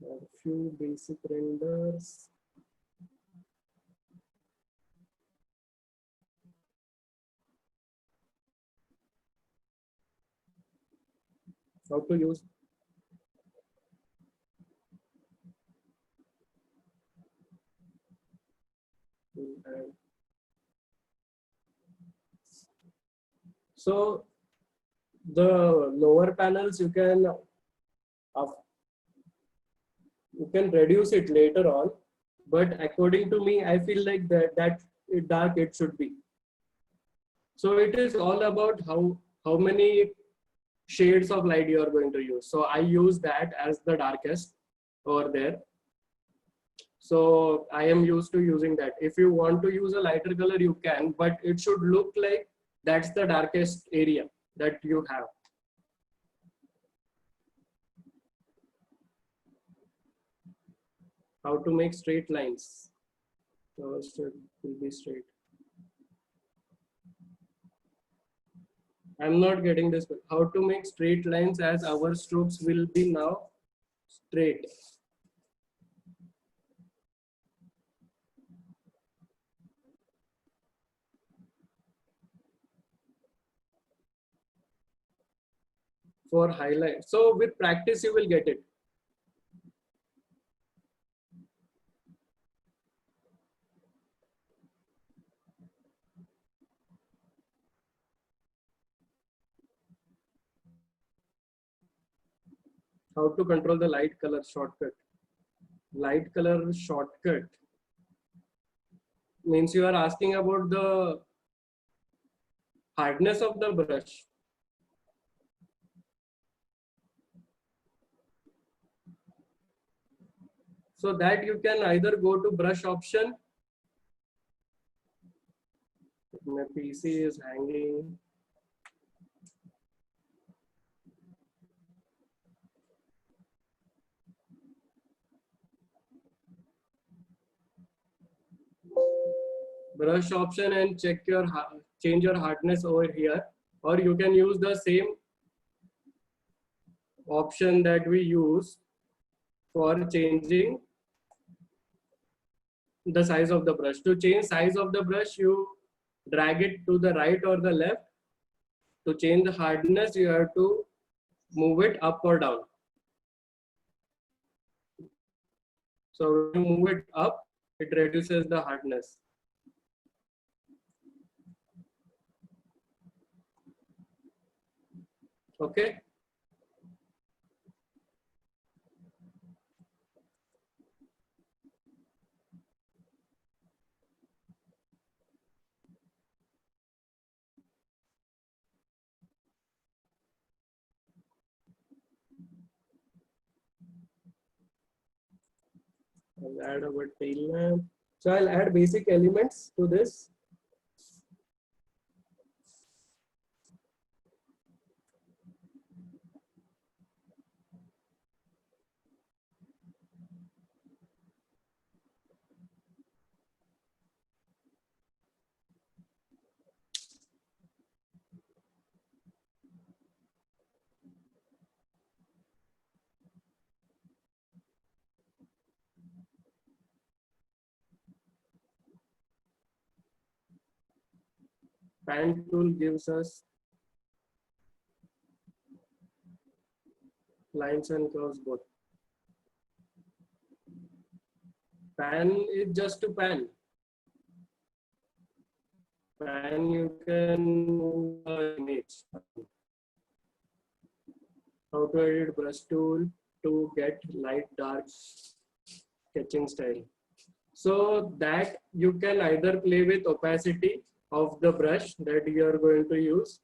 A few basic renders. How to use. So the lower panels you can reduce it later on, but according to me, I feel like that dark it should be. So it is all about how many shades of light you are going to use. So I use that as the darkest over there. So I am used to using that. If you want to use a lighter color, you can, but it should look like that's the darkest area that you have. How to make straight lines. First it will be straight. I'm not getting this. How to make straight lines as our strokes will be now straight. For highlight. So with practice, you will get it. How to control the light color shortcut. Light color shortcut means you are asking about the hardness of the brush. So that you can either go to brush option. My PC is hanging. Brush option and change your hardness over here, or you can use the same option that we use for changing the size of the brush. To change size of the brush, you drag it to the right or the left. To change the hardness, you have to move it up or down. So when you move it up, it reduces the hardness. Okay. I'll add our tail lamp. So I'll add basic elements to this. Pan tool gives us lines and curves both. Pan is just a pan. Pan you can move the image. How to edit brush tool to get light dark sketching style. So that you can either play with opacity of the brush that you are going to use.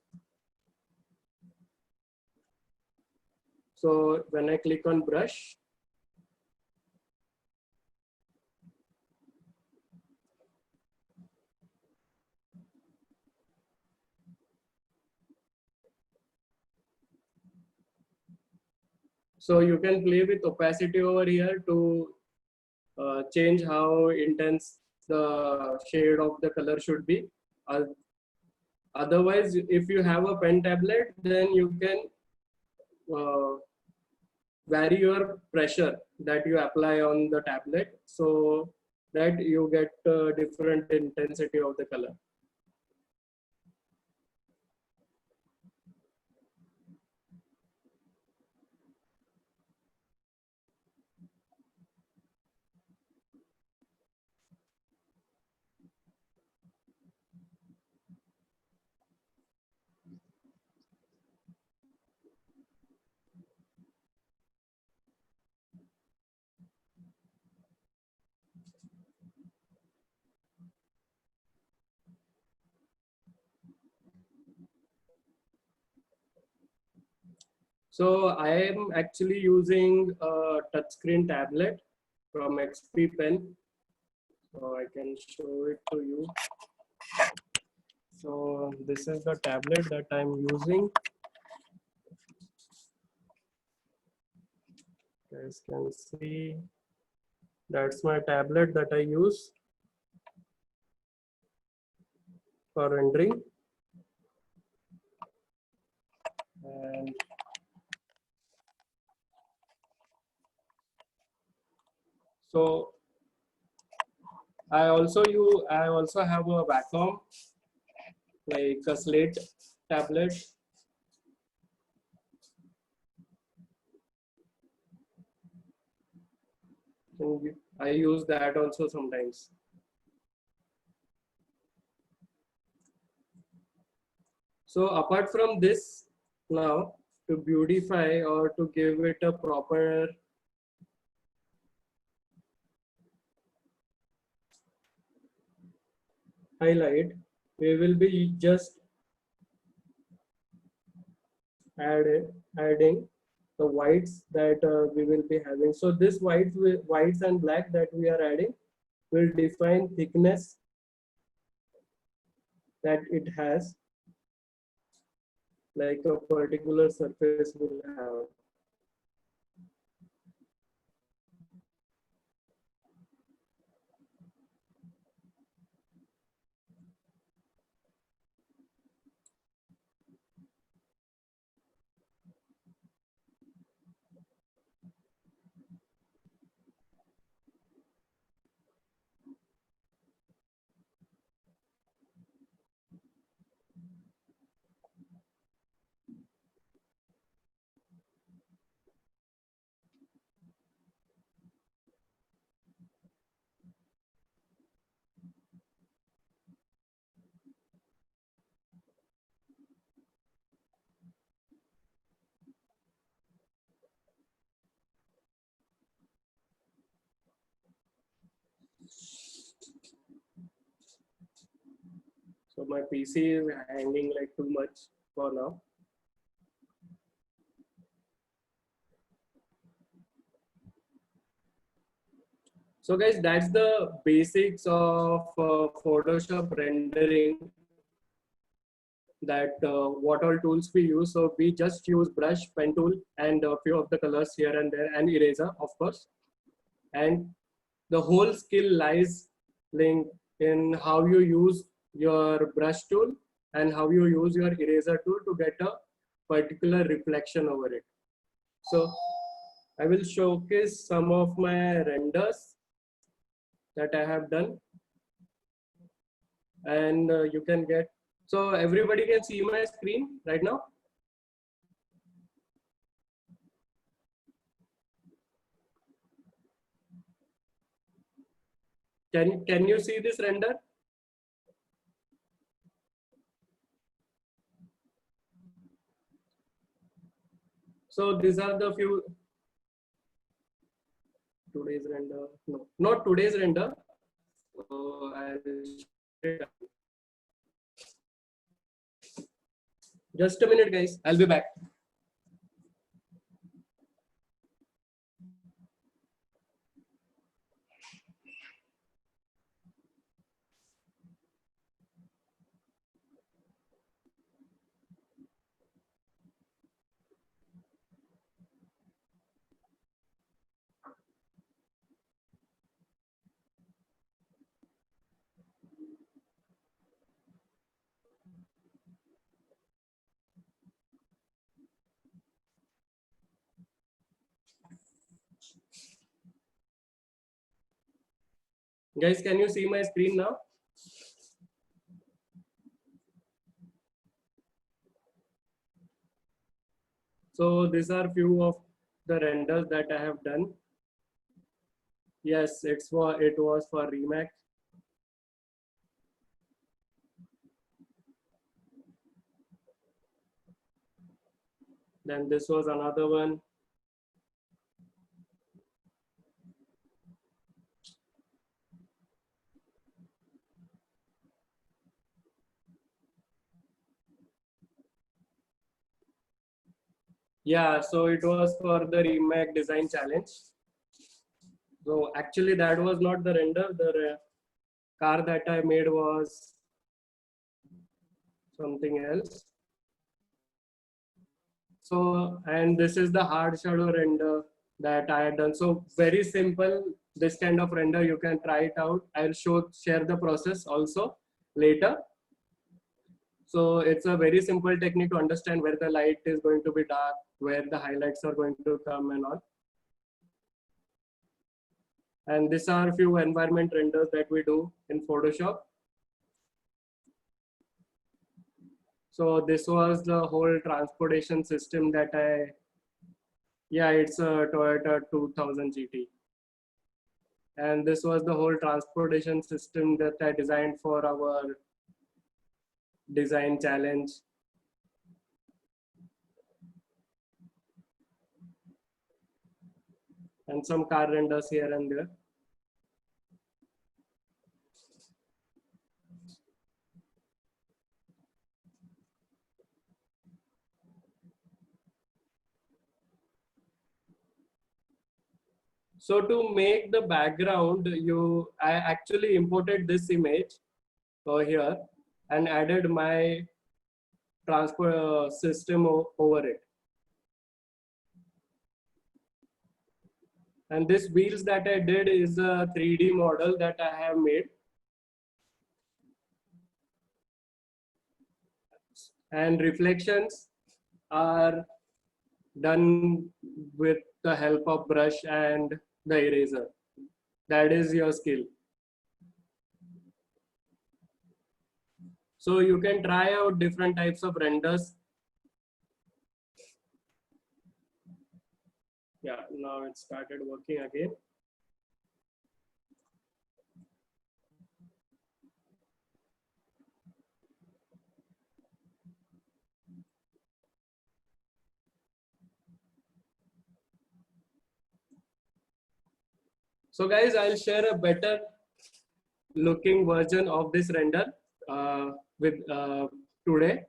So when I click on brush, so you can play with opacity over here to change how intense the shade of the color should be. Otherwise, if you have a pen tablet, then you can vary your pressure that you apply on the tablet so that you get different intensity of the color. So I am actually using a touchscreen tablet from XP Pen. So I can show it to you. So this is the tablet that I'm using. You guys can see that's my tablet that I use for rendering. And so I also have a Wacom, like a slate tablet. And I use that also sometimes. So apart from this, now to beautify or to give it a proper highlight, we will be just adding the whites that we will be having. So this whites and black that we are adding will define thickness that it has, like a particular surface will have. So my PC is hanging like too much for now. So guys, that's the basics of Photoshop rendering, that what all tools we use. So we just use brush, pen tool, and a few of the colors here and there, and eraser, of course. And the whole skill lies linked in how you use your brush tool and how you use your eraser tool to get a particular reflection over it. So I will showcase some of my renders that I have done, and you can get So everybody can see my screen right now? Can you see this render? So these are the few today's render. No, not today's render. So just a minute, guys. I'll be back. Guys, can you see my screen now? So these are few of the renders that I have done. Yes, it was for Remake. Then this was another one. Yeah, so it was for the Remake design challenge. So actually that was not the render. The car that I made was something else. So, and this is the hard shadow render that I had done. So very simple, this kind of render, you can try it out. I'll share the process also later. So it's a very simple technique to understand where the light is going to be dark, where the highlights are going to come and all. And these are a few environment renders that we do in Photoshop. So this was the whole transportation system that yeah, it's a Toyota 2000 GT. And this was the whole transportation system that I designed for our design challenge. And some car renders here and there. So to make the background, I actually imported this image over here and added my transport system over it. And this wheels that I did is a 3D model that I have made. And reflections are done with the help of brush and the eraser. That is your skill. So you can try out different types of renders. Yeah, now it started working again. So guys, I'll share a better looking version of this render with today,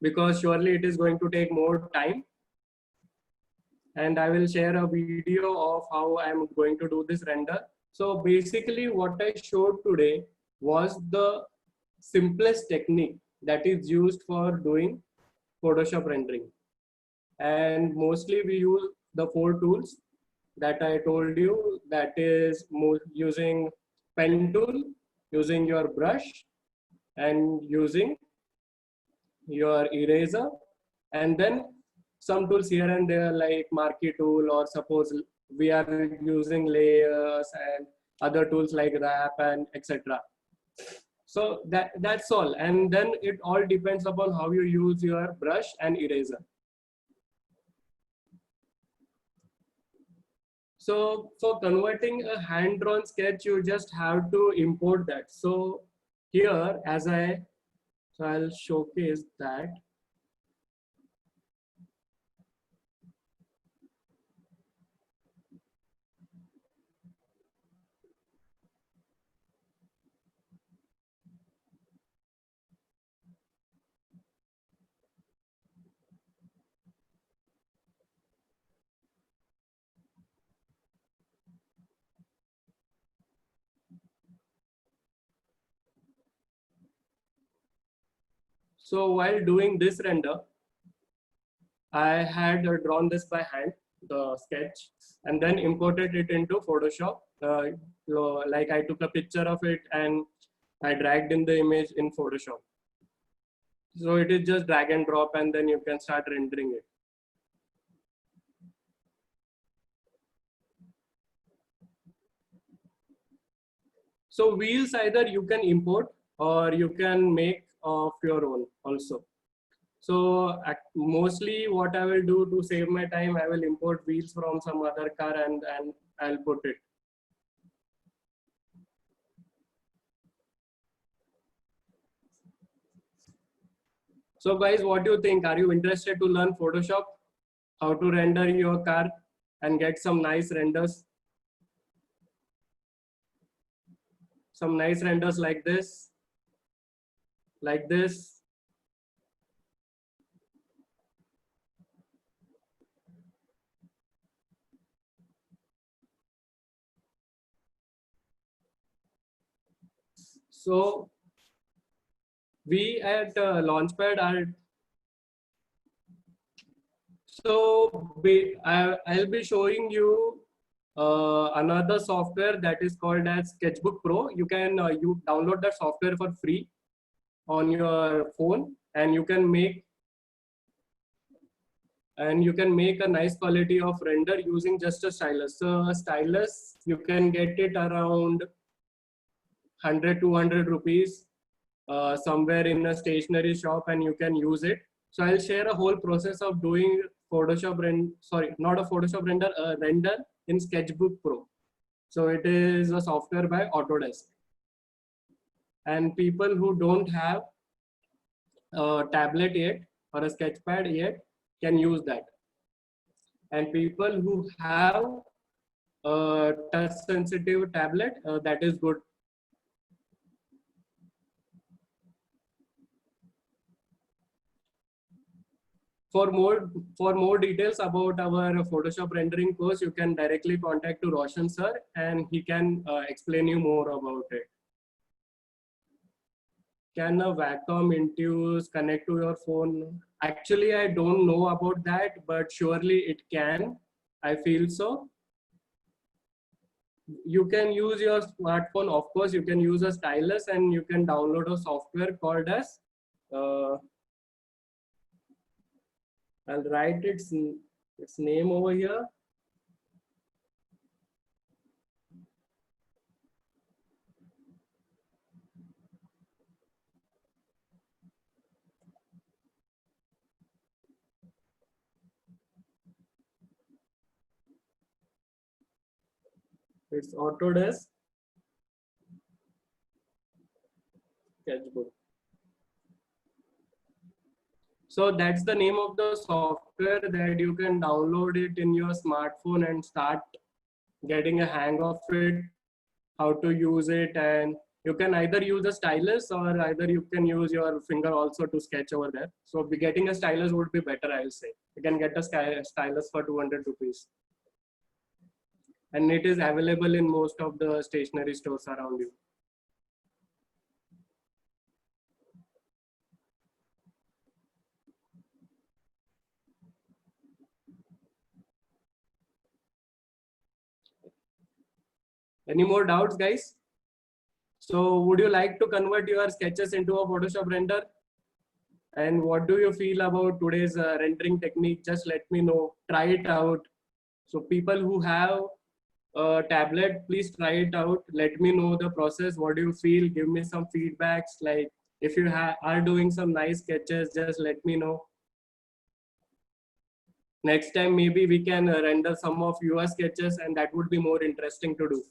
because surely it is going to take more time. And I will share a video of how I'm going to do this render. So basically what I showed today was the simplest technique that is used for doing Photoshop rendering. And mostly we use the 4 tools that I told you, that is using pen tool, using your brush, and using your eraser, and then some tools here and there like marquee tool, or suppose we are using layers and other tools like wrap and etc. So that's all. And then it all depends upon how you use your brush and eraser. So for converting a hand-drawn sketch, you just have to import that. So here, so I'll showcase that. So while doing this render, I had drawn this by hand, the sketch, and then imported it into Photoshop. Like I took a picture of it and I dragged in the image in Photoshop. So it is just drag and drop, and then you can start rendering it. So wheels either you can import or you can make of your own also. So mostly what I will do to save my time, I will import wheels from some other car and I'll put it. So guys, what do you think? Are you interested to learn Photoshop? How to render your car and get some nice renders? Some nice renders like this. Like this. So we at Launchpad are I'll be showing you another software that is called as Sketchbook Pro. You can you download that software for free on your phone, and you can make a nice quality of render using just a stylus. So a stylus, you can get it around 100-200 rupees somewhere in a stationery shop, and you can use it. So I'll share a whole process of doing not a Photoshop render, a render in Sketchbook Pro. So it is a software by Autodesk. And people who don't have a tablet yet or a sketchpad yet can use that. And people who have a touch sensitive tablet, that is good. For more details about our Photoshop rendering course, you can directly contact to Roshan sir, and he can explain you more about it. Can a vacuum Intuos connect to your phone? Actually, I don't know about that, but surely it can. I feel so. You can use your smartphone, of course. You can use a stylus, and you can download a software called as I'll write its name over here. It's Autodesk Sketchbook. So that's the name of the software that you can download it in your smartphone and start getting a hang of it, how to use it. And you can either use a stylus or either you can use your finger also to sketch over there. So getting a stylus would be better, I'll say. You can get a stylus for 200 rupees. And it is available in most of the stationery stores around you. Any more doubts, guys? So would you like to convert your sketches into a Photoshop render? And what do you feel about today's rendering technique? Just let me know. Try it out. So people who have tablet, please try it out. Let me know the process. What do you feel? Give me some feedbacks. Like if you are doing some nice sketches, just let me know. Next time, maybe we can render some of your sketches, and that would be more interesting to do.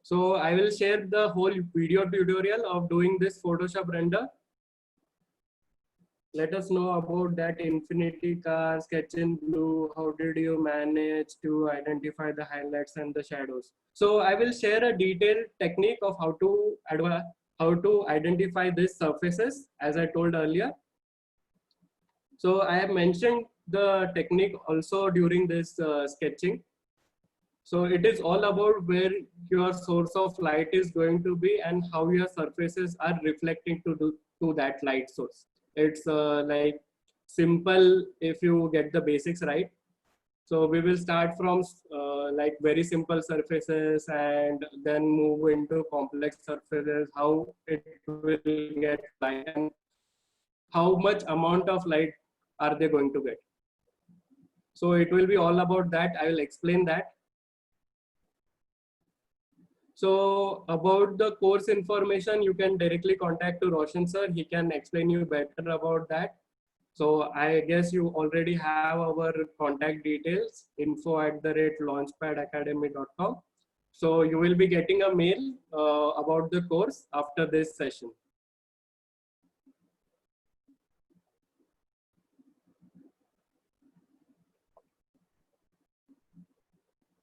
So I will share the whole video tutorial of doing this Photoshop render. Let us know about that Infinity car, sketch in blue. How did you manage to identify the highlights and the shadows? So I will share a detailed technique of how to identify these surfaces, as I told earlier. So I have mentioned the technique also during this sketching. So it is all about where your source of light is going to be and how your surfaces are reflecting to that light source. It's like simple if you get the basics right. So we will start from like very simple surfaces and then move into complex surfaces, how it will get light and how much amount of light are they going to get. So it will be all about that. I will explain that. So about the course information, you can directly contact to Roshan sir. He can explain you better about that. So I guess you already have our contact details, info@launchpadacademy.com. So you will be getting a mail about the course after this session.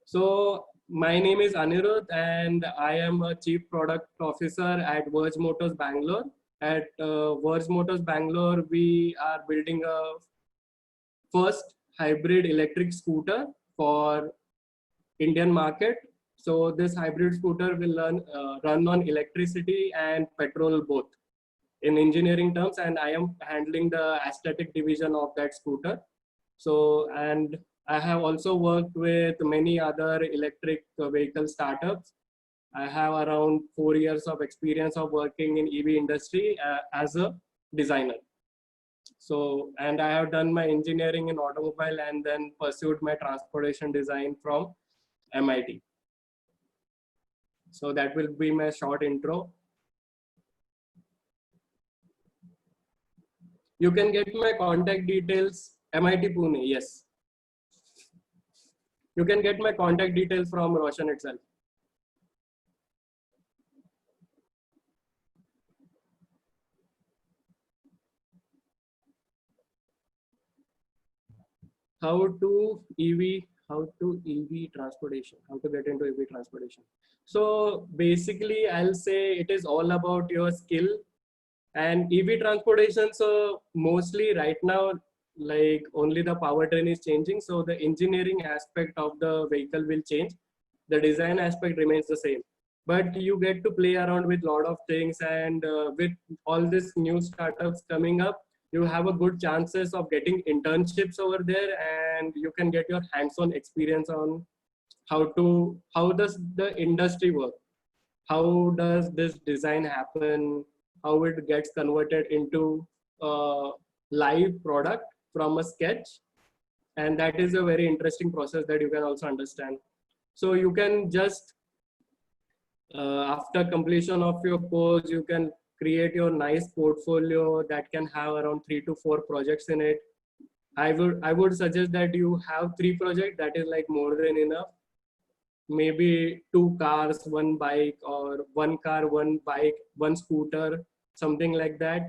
So my name is Anirudh and I am a Chief Product Officer at Verge Motors Bangalore. At Verge Motors Bangalore, we are building a first hybrid electric scooter for Indian market. So this hybrid scooter will run on electricity and petrol both in engineering terms, and I am handling the aesthetic division of that scooter. So, and I have also worked with many other electric vehicle startups. I have around 4 years of experience of working in EV industry as a designer. So, and I have done my engineering in automobile and then pursued my transportation design from MIT. So that will be my short intro. You can get my contact details, MIT Pune, yes. You can get my contact details from Roshan itself. How to EV transportation, how to get into EV transportation. So basically I'll say it is all about your skill and EV transportation. So mostly right now, like only the powertrain is changing. So the engineering aspect of the vehicle will change. The design aspect remains the same, but you get to play around with a lot of things. And with all these new startups coming up, you have a good chances of getting internships over there, and you can get your hands-on experience on how does the industry work, how does this design happen, how it gets converted into a live product from a sketch. And that is a very interesting process that you can also understand. So you can just after completion of your course, you can create your nice portfolio that can have around 3 to 4 projects in it. I would suggest that you have 3 projects. That is like more than enough. Maybe 2 cars, 1 bike, or 1 car, 1 bike, 1 scooter, something like that.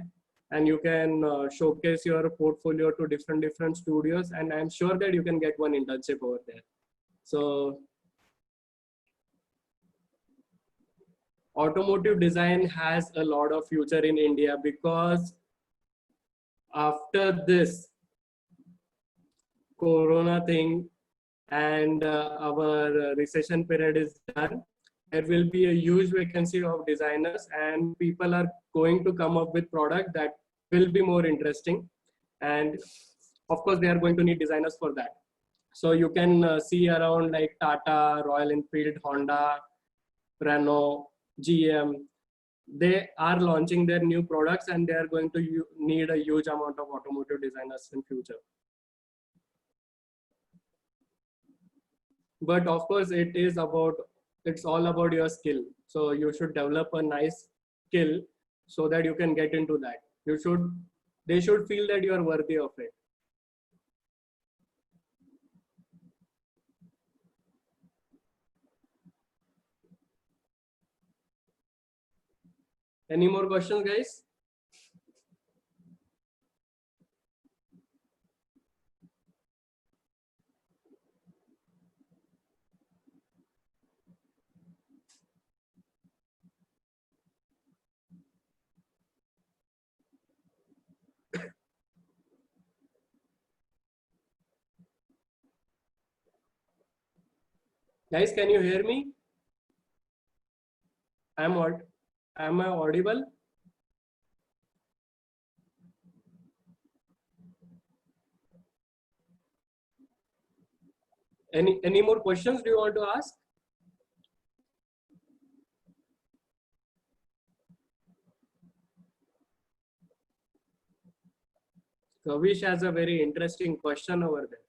And you can showcase your portfolio to different studios, and I'm sure that you can get one internship over there. So automotive design has a lot of future in India, because after this corona thing and our recession period is done, there will be a huge vacancy of designers, and people are going to come up with product that will be more interesting. And of course, they are going to need designers for that. So you can see around like Tata, Royal Enfield, Honda, Renault, GM. they are launching their new products and they are going to need a huge amount of automotive designers in future. But of course, it's all about your skill. So you should develop a nice skill so that you can get into that. They should feel that you are worthy of it. Any more questions, guys? Guys, can you hear me? Am I audible? Any more questions do you want to ask? Kavish has a very interesting question over there.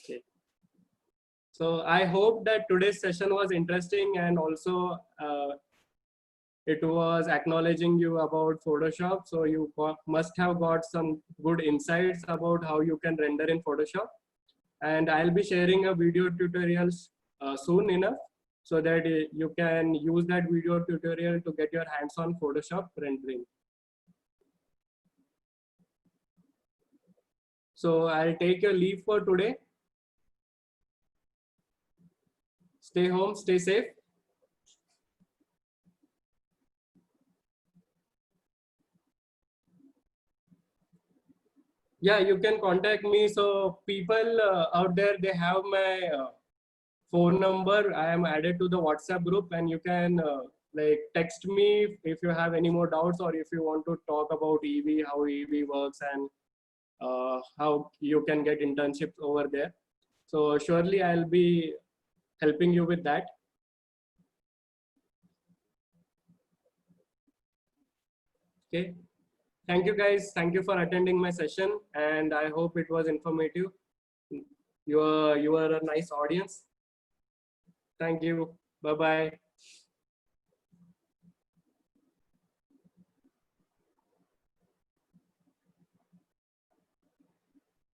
Okay. So I hope that today's session was interesting, and also it was acknowledging you about Photoshop. So you must have got some good insights about how you can render in Photoshop. And I'll be sharing a video tutorials soon enough so that you can use that video tutorial to get your hands on Photoshop rendering. So I'll take your leave for today. Stay home, stay safe. Yeah, you can contact me. So people out there, they have my phone number. I am added to the WhatsApp group, and you can like text me if you have any more doubts, or if you want to talk about EV, how EV works, and how you can get internships over there. So surely I'll be helping you with that. Okay. Thank you guys. Thank you for attending my session, and I hope it was informative. You are a nice audience. Thank you. Bye bye.